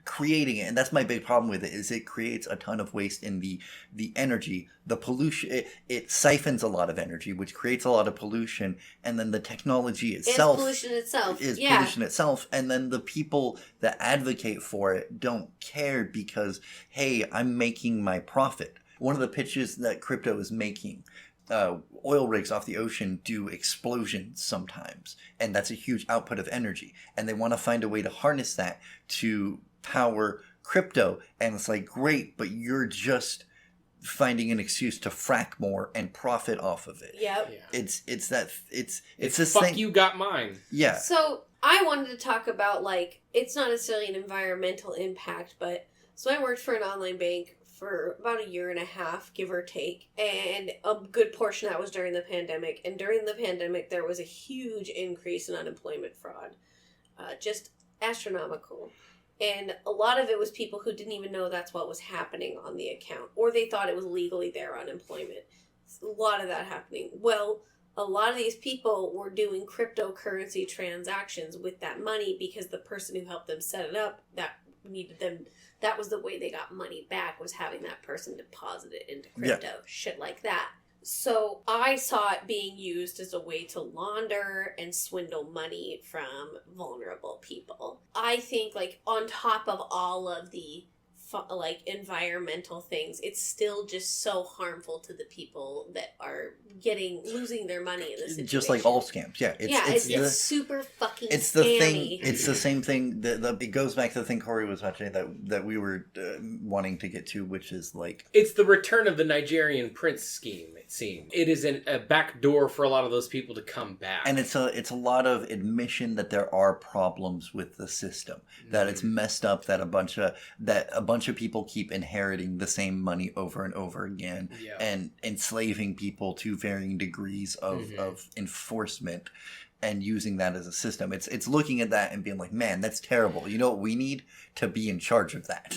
creating it, and that's my big problem with it, is it creates a ton of waste in the energy, the pollution. It siphons a lot of energy, which creates a lot of pollution, and then the technology itself is pollution itself, and then the people that advocate for it don't care because, hey, I'm making my profit. One of the pitches that crypto is making, oil rigs off the ocean do explosions sometimes, and that's a huge output of energy, and they want to find a way to harness that to power crypto, and it's like, great, but you're just finding an excuse to frack more and profit off of it. Yep. Yeah. It's this fuck thing. You got mine. Yeah. So I wanted to talk about, like, it's not necessarily an environmental impact, but so I worked for an online bank for about a year and a half, give or take, and a good portion of that was during the pandemic. And during the pandemic, there was a huge increase in unemployment fraud, just astronomical. And a lot of it was people who didn't even know that's what was happening on the account, or they thought it was legally their unemployment. A lot of that happening. Well, a lot of these people were doing cryptocurrency transactions with that money because the person who helped them set it up, that was the way they got money back, was having that person deposit it into crypto. Yeah. Shit like that. So I saw it being used as a way to launder and swindle money from vulnerable people. I think, like, on top of all of the environmental things, it's still just so harmful to the people that are losing their money in this situation. Just like all scams, yeah. It's super fucking it's the scammy. Thing. It's the same thing. It goes back to the thing Corey was watching that we were wanting to get to, which is like, it's the return of the Nigerian prince scheme. It seems it is a back door for a lot of those people to come back, and it's a lot of admission that there are problems with the system, that it's messed up, that a bunch of people keep inheriting the same money over and over again, and enslaving people to varying degrees of enforcement, and using that as a system. It's looking at that and being like, man, that's terrible. You know what we need? To be in charge of that.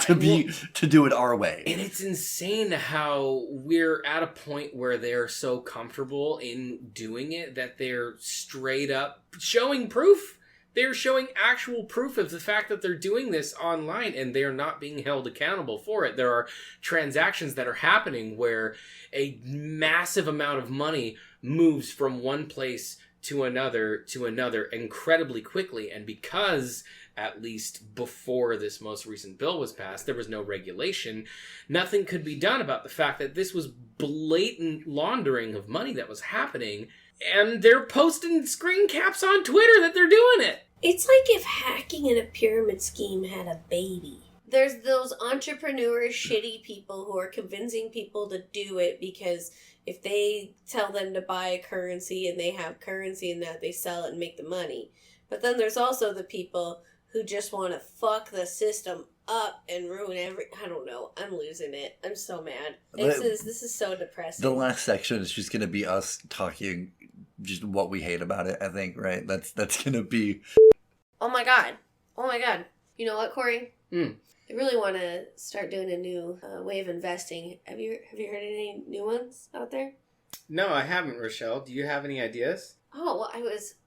To do it our way. And it's insane how we're at a point where they're so comfortable in doing it that they're straight up showing proof. They're showing actual proof of the fact that they're doing this online, and they're not being held accountable for it. There are transactions that are happening where a massive amount of money moves from one place to another incredibly quickly. And because, at least before this most recent bill was passed, there was no regulation, nothing could be done about the fact that this was blatant laundering of money that was happening, and they're posting screen caps on Twitter that they're doing it. It's like if hacking in a pyramid scheme had a baby. There's those entrepreneurs, shitty people who are convincing people to do it because if they tell them to buy a currency and they have currency in that, they sell it and make the money. But then there's also the people who just want to fuck the system up and ruin I don't know. I'm losing it. I'm so mad. This is so depressing. The last section is just going to be us talking just what we hate about it, I think, right? That's going to be... Oh my god. You know what, Corey? I really want to start doing a new way of investing. Have you heard any new ones out there? No, I haven't, Rochelle. Do you have any ideas? Oh, well,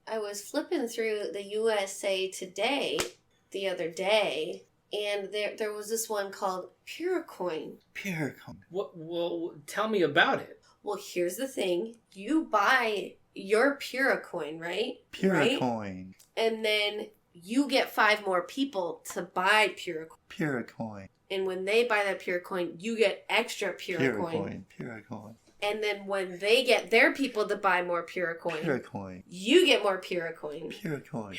I was flipping through the USA Today the other day, and there was this one called Puracoin. Puracoin. What? Well, tell me about it. Well, here's the thing. You buy your Puracoin, right? Puracoin. Right? And then you get 5 more people to buy Puracoin. Puracoin. And when they buy that Puracoin, you get extra Puracoin. Puracoin. And then when they get their people to buy more Puracoin, you get more Puracoin. Puracoin.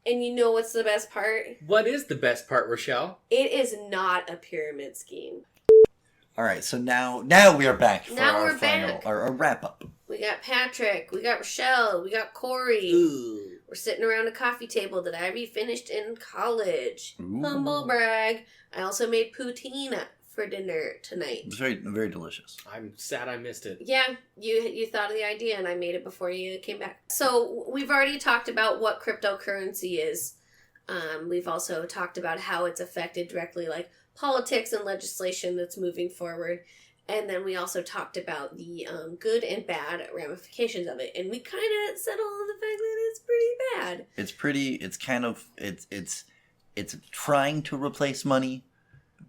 And you know what's the best part? What is the best part, Rochelle? It is not a pyramid scheme. All right, so now we are back for our final, our wrap up. We got Patrick, we got Rochelle, we got Corey. Ooh. We're sitting around a coffee table that I finished in college. Ooh. Humble brag. I also made poutine for dinner tonight. It was very, very delicious. I'm sad I missed it. Yeah, you thought of the idea and I made it before you came back. So we've already talked about what cryptocurrency is. We've also talked about how it's affected directly, like politics and legislation that's moving forward. And then we also talked about the good and bad ramifications of it. And we kind of settled on the fact that it's pretty bad. It's trying to replace money,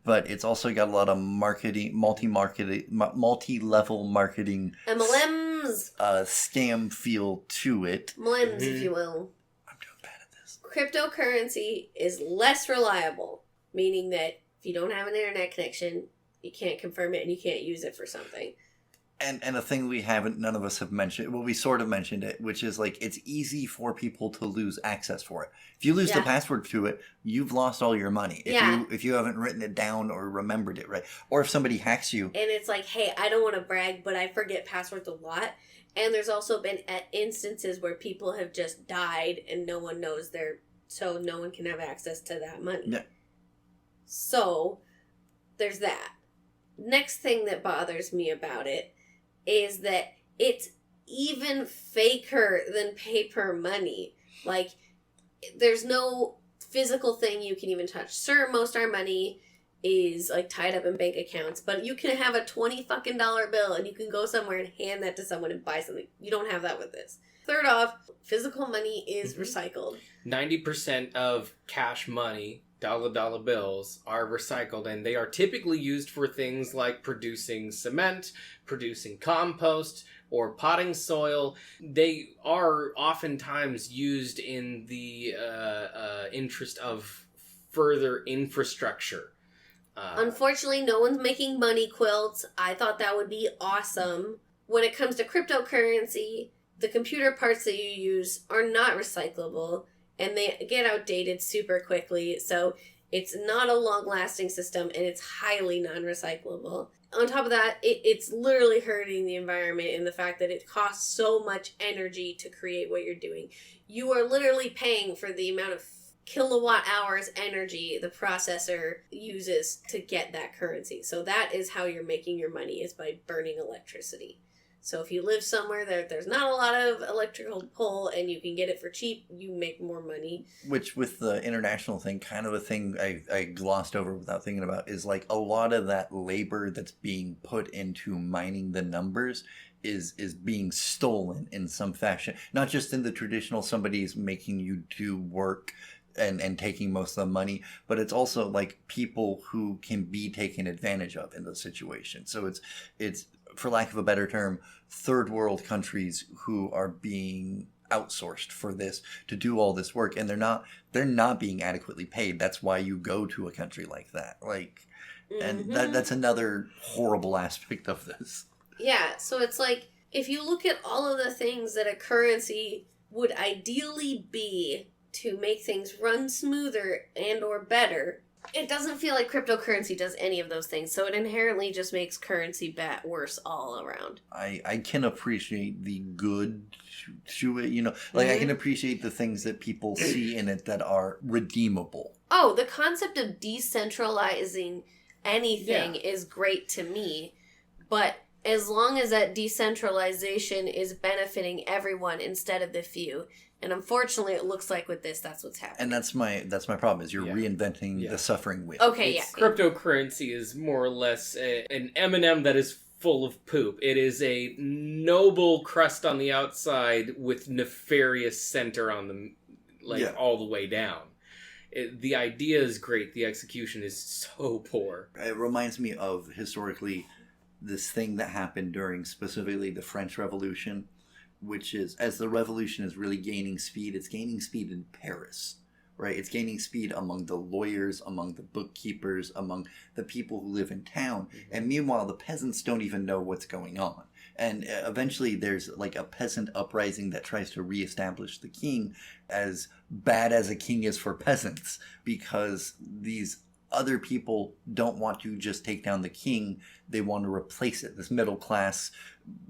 but it's also got a lot of marketing, multi-level marketing, MLMs, scam feel to it. MLMs, if you will. I'm doing bad at this. Cryptocurrency is less reliable, meaning that if you don't have an internet connection, you can't confirm it and you can't use it for something. And a thing none of us have mentioned, well, we sort of mentioned it, which is like it's easy for people to lose access for it. If you lose the password to it, you've lost all your money. If you haven't written it down or remembered it, right? Or if somebody hacks you. And it's like, hey, I don't want to brag, but I forget passwords a lot. And there's also been instances where people have just died and no one knows so no one can have access to that money. Yeah. So there's that. Next thing that bothers me about it is that it's even faker than paper money. Like, there's no physical thing you can even touch. Sure, most of our money is like tied up in bank accounts, but you can have a $20 bill and you can go somewhere and hand that to someone and buy something. You don't have that with this. Third off, physical money is recycled. 90% of cash money, dollar bills, are recycled, and they are typically used for things like producing cement, producing compost, or potting soil. They are oftentimes used in the interest of further infrastructure. Unfortunately, no one's making money quilts. I thought that would be awesome. When it comes to cryptocurrency, the computer parts that you use are not recyclable, and they get outdated super quickly, so it's not a long-lasting system, and it's highly non-recyclable. On top of that, it's literally hurting the environment in the fact that it costs so much energy to create what you're doing. You are literally paying for the amount of kilowatt hours energy the processor uses to get that currency. So that is how you're making your money, is by burning electricity. So if you live somewhere there's not a lot of electrical pull and you can get it for cheap, you make more money. Which, with the international thing, kind of a thing I glossed over without thinking about, is like a lot of that labor that's being put into mining the numbers is being stolen in some fashion. Not just in the traditional, somebody's making you do work and taking most of the money, but it's also like people who can be taken advantage of in the situation. So it's for lack of a better term, third world countries who are being outsourced for this to do all this work, and they're not being adequately paid. That's why you go to a country like that. Like, and that's another horrible aspect of this. Yeah, so it's like, if you look at all of the things that a currency would ideally be to make things run smoother and or better, it doesn't feel like cryptocurrency does any of those things. So it inherently just makes currency worse all around. I can appreciate the good to it, you know, like I can appreciate the things that people see in it that are redeemable. Oh, the concept of decentralizing anything is great to me, but as long as that decentralization is benefiting everyone instead of the few. And unfortunately, it looks like with this, that's what's happening. And that's my problem, is you're reinventing the suffering wheel. Okay, Cryptocurrency is more or less an M&M that is full of poop. It is a noble crust on the outside with nefarious center on the, all the way down. The idea is great. The execution is so poor. It reminds me of, historically, this thing that happened during specifically the French Revolution, which is, as the revolution is really gaining speed, it's gaining speed in Paris, right? It's gaining speed among the lawyers, among the bookkeepers, among the people who live in town. And meanwhile, the peasants don't even know what's going on. And eventually there's like a peasant uprising that tries to reestablish the king, as bad as a king is for peasants, because these other people don't want to just take down the king. They want to replace it. This middle class,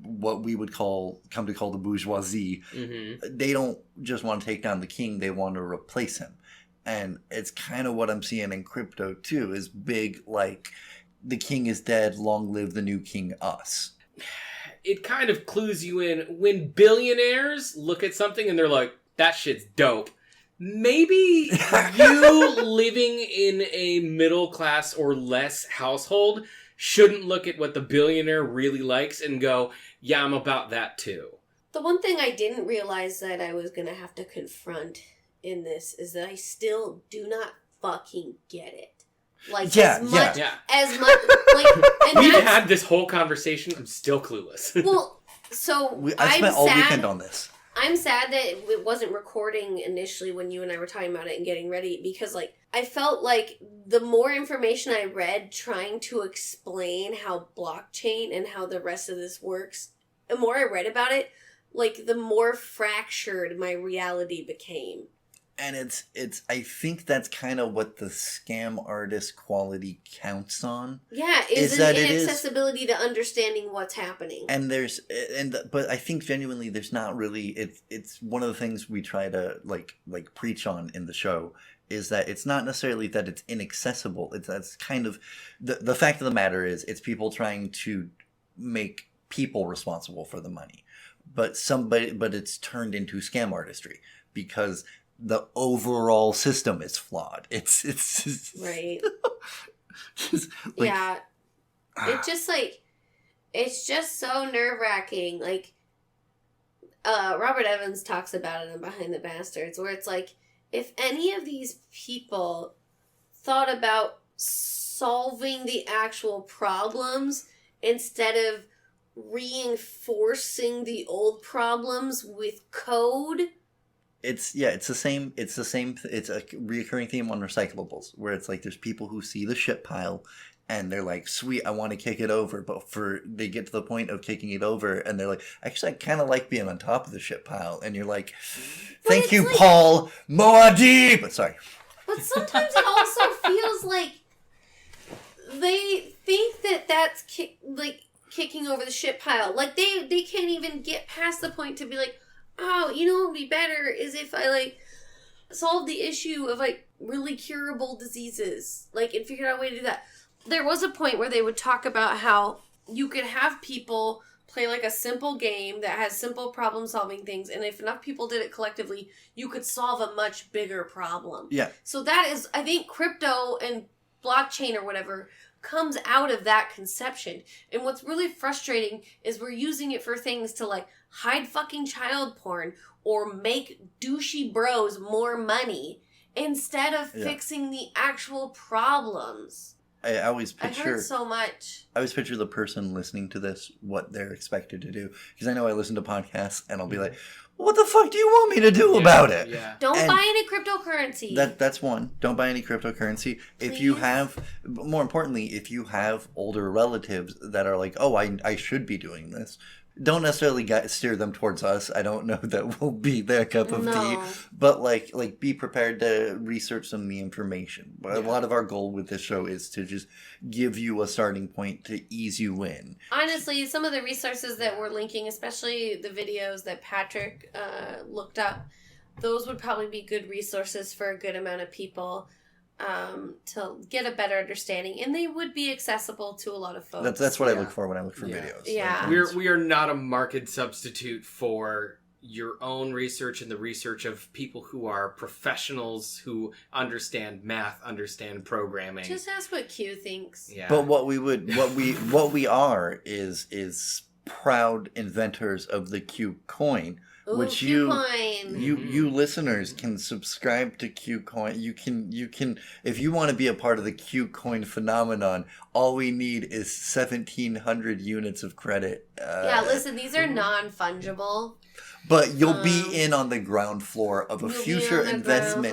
what we would come to call the bourgeoisie, they don't just want to take down the king. They want to replace him. And it's kind of what I'm seeing in crypto too, is big, like, the king is dead, long live the new king, us. It kind of clues you in when billionaires look at something and they're like, that shit's dope. Maybe you living in a middle class or less household shouldn't look at what the billionaire really likes and go, yeah, I'm about that too. The one thing I didn't realize that I was going to have to confront in this is that I still do not fucking get it. Like, as much, like, and we've had this whole conversation, I'm still clueless. Well, so I spent all weekend on this. I'm sad that it wasn't recording initially when you and I were talking about it and getting ready, because, like, I felt like the more information I read trying to explain how blockchain and how the rest of this works, the more I read about it, like, the more fractured my reality became. And it's I think that's kind of what the scam artist quality counts on. Yeah, is an inaccessibility to understanding what's happening. And but I think genuinely there's not really, it's one of the things we try to like preach on in the show, is that it's not necessarily that it's inaccessible. That's kind of the fact of the matter is, it's people trying to make people responsible for the money. But it's turned into scam artistry because the overall system is flawed. It's right. Just like, yeah. It's just so nerve-wracking. Like, Robert Evans talks about it in Behind the Bastards, where it's like, if any of these people thought about solving the actual problems instead of reinforcing the old problems with code. It's the same. It's a recurring theme on recyclables, where it's like there's people who see the shit pile and they're like, sweet, I want to kick it over. But they get to the point of kicking it over and they're like, actually, I kind of like being on top of the shit pile. And you're like, thank you, like, Paul Moadi. But sorry. But sometimes it also feels like they think that that's kicking over the shit pile. Like, they can't even get past the point to be like, oh, you know what would be better is if I, like, solved the issue of, like, really curable diseases. Like, and figured out a way to do that. There was a point where they would talk about how you could have people play, like, a simple game that has simple problem-solving things, and if enough people did it collectively, you could solve a much bigger problem. Yeah. So that is, I think, crypto and blockchain or whatever comes out of that conception. And what's really frustrating is we're using it for things to, like, hide fucking child porn or make douchey bros more money instead of fixing the actual problems. I always I picture. heard so much. I always picture the person listening to this, what they're expected to do. Because I know I listen to podcasts and I'll be like, what the fuck do you want me to do about it? Yeah. Don't buy any cryptocurrency. That's one. Don't buy any cryptocurrency. If you Please? have, more importantly, if you have older relatives that are like, oh, I should be doing this, don't necessarily steer them towards us. I don't know that we'll be their cup of tea. But like be prepared to research some of the information. But a lot of our goal with this show is to just give you a starting point to ease you in. Honestly, some of the resources that we're linking, especially the videos that Patrick looked up, those would probably be good resources for a good amount of people to get a better understanding, and they would be accessible to a lot of folks. That's what I look for when I look for videos. Yeah. We are not a market substitute for your own research and the research of people who are professionals who understand math, understand programming. Just ask what Q thinks. Yeah. But what we are is proud inventors of the Q coin. Ooh, Which Qcoin. you listeners can subscribe to Qcoin. You can if you want to be a part of the Qcoin phenomenon, all we need is 1,700 units of credit. Listen, these are non-fungible. But you'll be in on the ground floor of a future investment.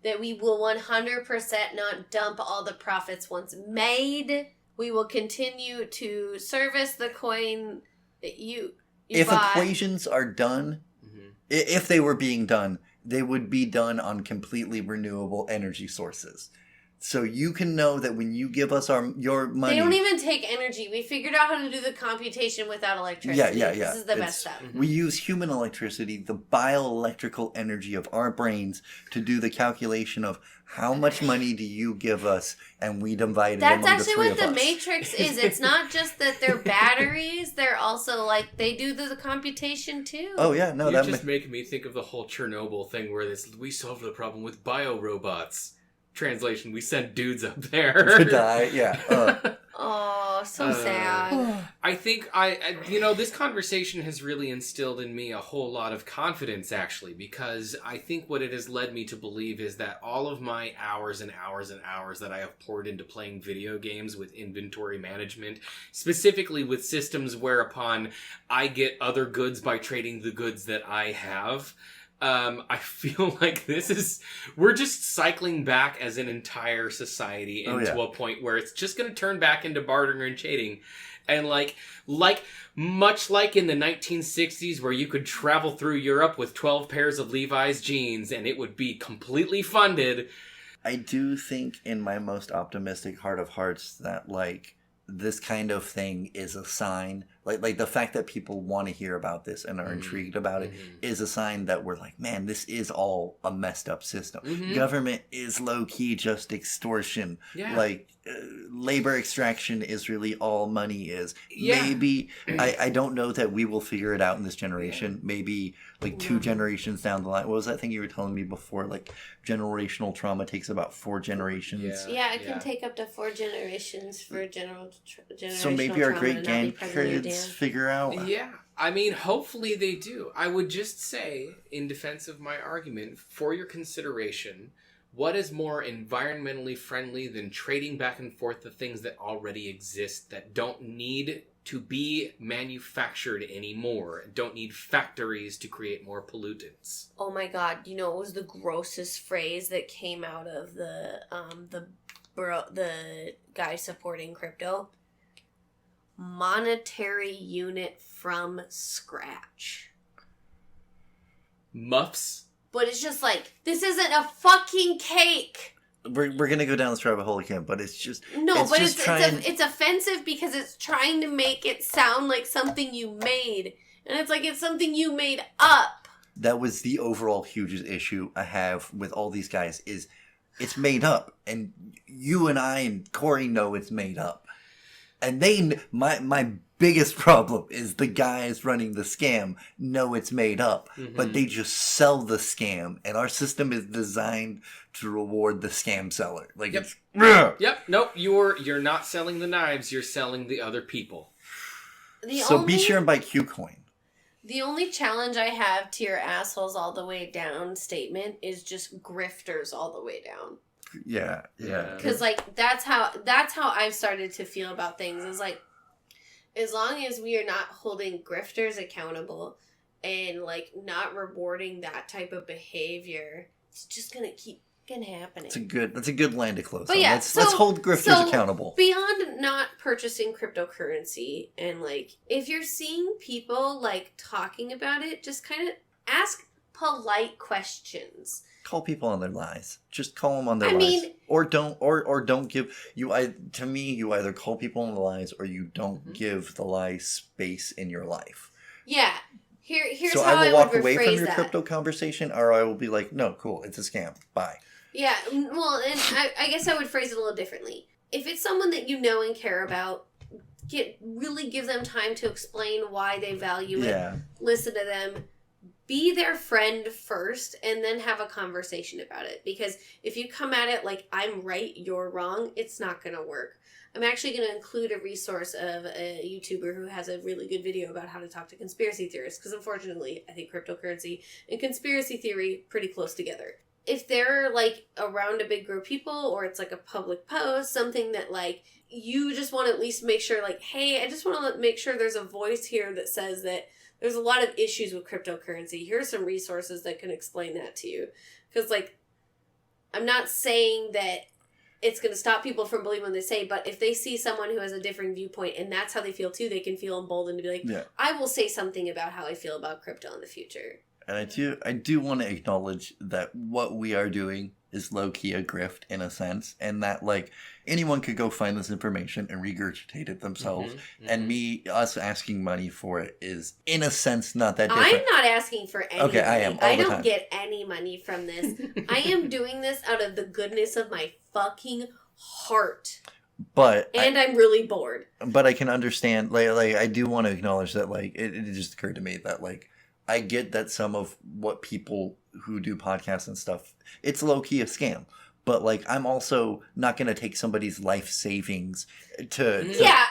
That we will 100% not dump all the profits once made. We will continue to service the coin that you if bought. Equations are done, if they were being done, they would be done on completely renewable energy sources. So you can know that when you give us your money... They don't even take energy. We figured out how to do the computation without electricity. Yeah. This is the best stuff. We use human electricity, the bioelectrical energy of our brains, to do the calculation of how much money do you give us, and we divide it among the three of us. That's actually what the Matrix is. It's not just that they're batteries. They're also, like, they do the computation, too. Oh, yeah. No, You're just making me think of the whole Chernobyl thing where we solved the problem with biorobots. Translation, we sent dudes up there to die. Yeah. Oh, so sad. I think this conversation has really instilled in me a whole lot of confidence, actually, because I think what it has led me to believe is that all of my hours and hours and hours that I have poured into playing video games with inventory management, specifically with systems whereupon I get other goods by trading the goods that I have, I feel like we're just cycling back as an entire society into a point where it's just going to turn back into bartering and trading. And much like in the 1960s where you could travel through Europe with 12 pairs of Levi's jeans and it would be completely funded. I do think in my most optimistic heart of hearts that this kind of thing is a sign, like the fact that people want to hear about this and are intrigued about it is a sign that we're like, man, this is all a messed up system. Government is low-key just extortion. Labor extraction is really all money is. Maybe I don't know that we will figure it out in this generation. Maybe 2 generations down the line. What was that thing you were telling me before? Generational trauma takes about 4 generations. Yeah, it can take up to 4 generations for generational so maybe our great grandkids figure out. Yeah, I mean, hopefully they do. I would just say, in defense of my argument, for your consideration, what is more environmentally friendly than trading back and forth the things that already exist that don't need to be manufactured anymore, don't need factories to create more pollutants? Oh my god, what was the grossest phrase that came out of the guy supporting crypto? Monetary unit from scratch. Muffs? But it's just this isn't a fucking cake. We're gonna go down this rabbit hole again, but it's just it's offensive because it's trying to make it sound like something you made, and it's something you made up. That was the overall hugest issue I have with all these guys is it's made up, and you and I and Corey know it's made up, and my biggest problem is the guys running the scam know it's made up, but they just sell the scam, and our system is designed to reward the scam seller. Nope, you're not selling the knives, you're selling the other people. Be sure and buy Qcoin. The only challenge I have to your assholes all the way down statement is just grifters all the way down. Yeah. Because like that's how I've started to feel about things. Is like, as long as we are not holding grifters accountable and like not rewarding that type of behavior, it's just gonna keep happening. That's a good line to close But on. yeah, Let's hold grifters accountable. Beyond not purchasing cryptocurrency, and like if you're seeing people like talking about it, just kind of ask polite questions. Call people on their lies. Just call them on their lies. Or don't give you. To me, you either call people on the lies or you don't give the lie space in your life. Yeah. Here's so how I will walk would away from your that. crypto conversation, or I will be like, no, cool, it's a scam. Bye. Yeah. Well, and I guess I would phrase it a little differently. If it's someone that you know and care about, really give them time to explain why they value it. Listen to them. Be their friend first, and then have a conversation about it. Because if you come at it like, I'm right, you're wrong, it's not going to work. I'm actually going to include a resource of a YouTuber who has a really good video about how to talk to conspiracy theorists. Because unfortunately, I think cryptocurrency and conspiracy theory pretty close together. If they're like around a big group of people, or it's like a public post, something that like you just want to at least make sure like, hey, I just want to make sure there's a voice here that says that there's a lot of issues with cryptocurrency. Here's some resources that can explain that to you. Because, like, I'm not saying that it's going to stop people from believing what they say, but if they see someone who has a different viewpoint and that's how they feel too, they can feel emboldened to be like, I will say something about how I feel about crypto in the future. And I do want to acknowledge that what we are doing is low-key a grift in a sense, and that like anyone could go find this information and regurgitate it themselves, and us asking money for it is in a sense not that different. I'm not asking for any money. I am. I don't get any money from this. I am doing this out of the goodness of my fucking heart. And I'm really bored. But I can understand, like I do want to acknowledge that like it just occurred to me that like I get that some of what people who do podcasts and stuff, it's low-key a scam. But, like, I'm also not going to take somebody's life savings to... Yeah.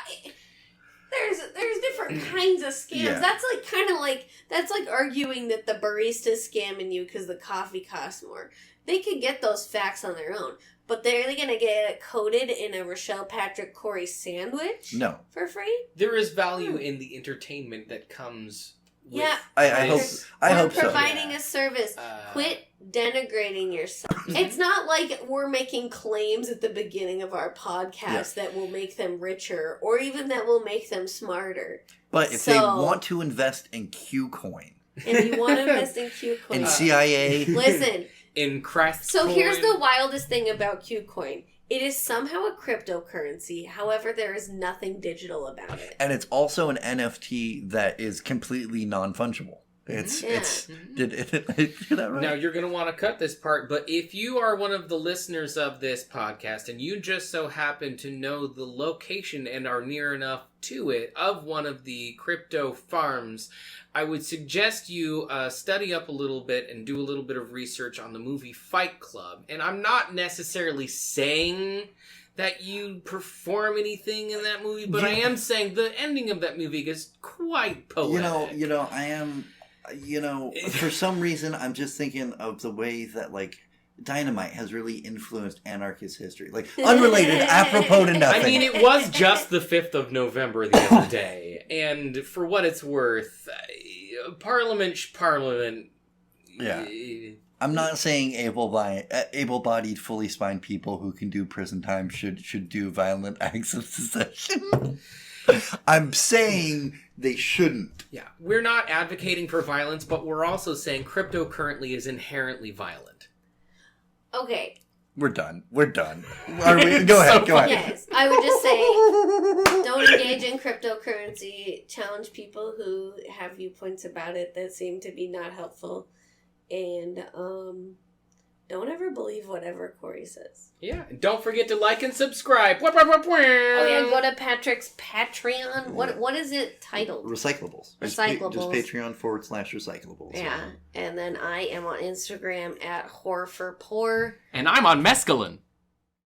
There's different kinds of scams. Yeah. That's, like, kind of like... That's like arguing that the barista's scamming you because the coffee costs more. They could get those facts on their own. But they're going to get it coated in a Rochelle Patrick Corey sandwich? No. For free? There is value in the entertainment that comes... I hope so. We're providing a service. Quit denigrating yourself. It's not like we're making claims at the beginning of our podcast that will make them richer or even that will make them smarter. But if they want to invest in Qcoin. If you want to invest in Qcoin. In CIA. Listen. In Crest. So here's the wildest thing about Qcoin. It is somehow a cryptocurrency. However, there is nothing digital about it. And it's also an NFT that is completely non-fungible. Did that right? Now, you're going to want to cut this part, but if you are one of the listeners of this podcast and you just so happen to know the location and are near enough to it of one of the crypto farms, I would suggest you study up a little bit and do a little bit of research on the movie Fight Club. And I'm not necessarily saying that you perform anything in that movie, but I am saying the ending of that movie is quite poetic. I am... for some reason, I'm just thinking of the way that, like, dynamite has really influenced anarchist history. Like, unrelated, apropos to nothing. I mean, it was just the 5th of November the other day. And for what it's worth, Parliament... Yeah. I'm not saying able-bodied, fully spined people who can do prison time should do violent acts of secession. I'm saying they shouldn't. Yeah, we're not advocating for violence, but we're also saying cryptocurrency is inherently violent. Okay. We're done. Go ahead. Yes, I would just say don't engage in cryptocurrency. Challenge people who have viewpoints about it that seem to be not helpful. And don't ever believe whatever Corey says. Yeah, and don't forget to like and subscribe. Oh yeah, go to Patrick's Patreon. What is it titled? Recyclables. Just Patreon.com/recyclables. Yeah, and then I am on Instagram at Whore for Poor. And I'm on Mescaline.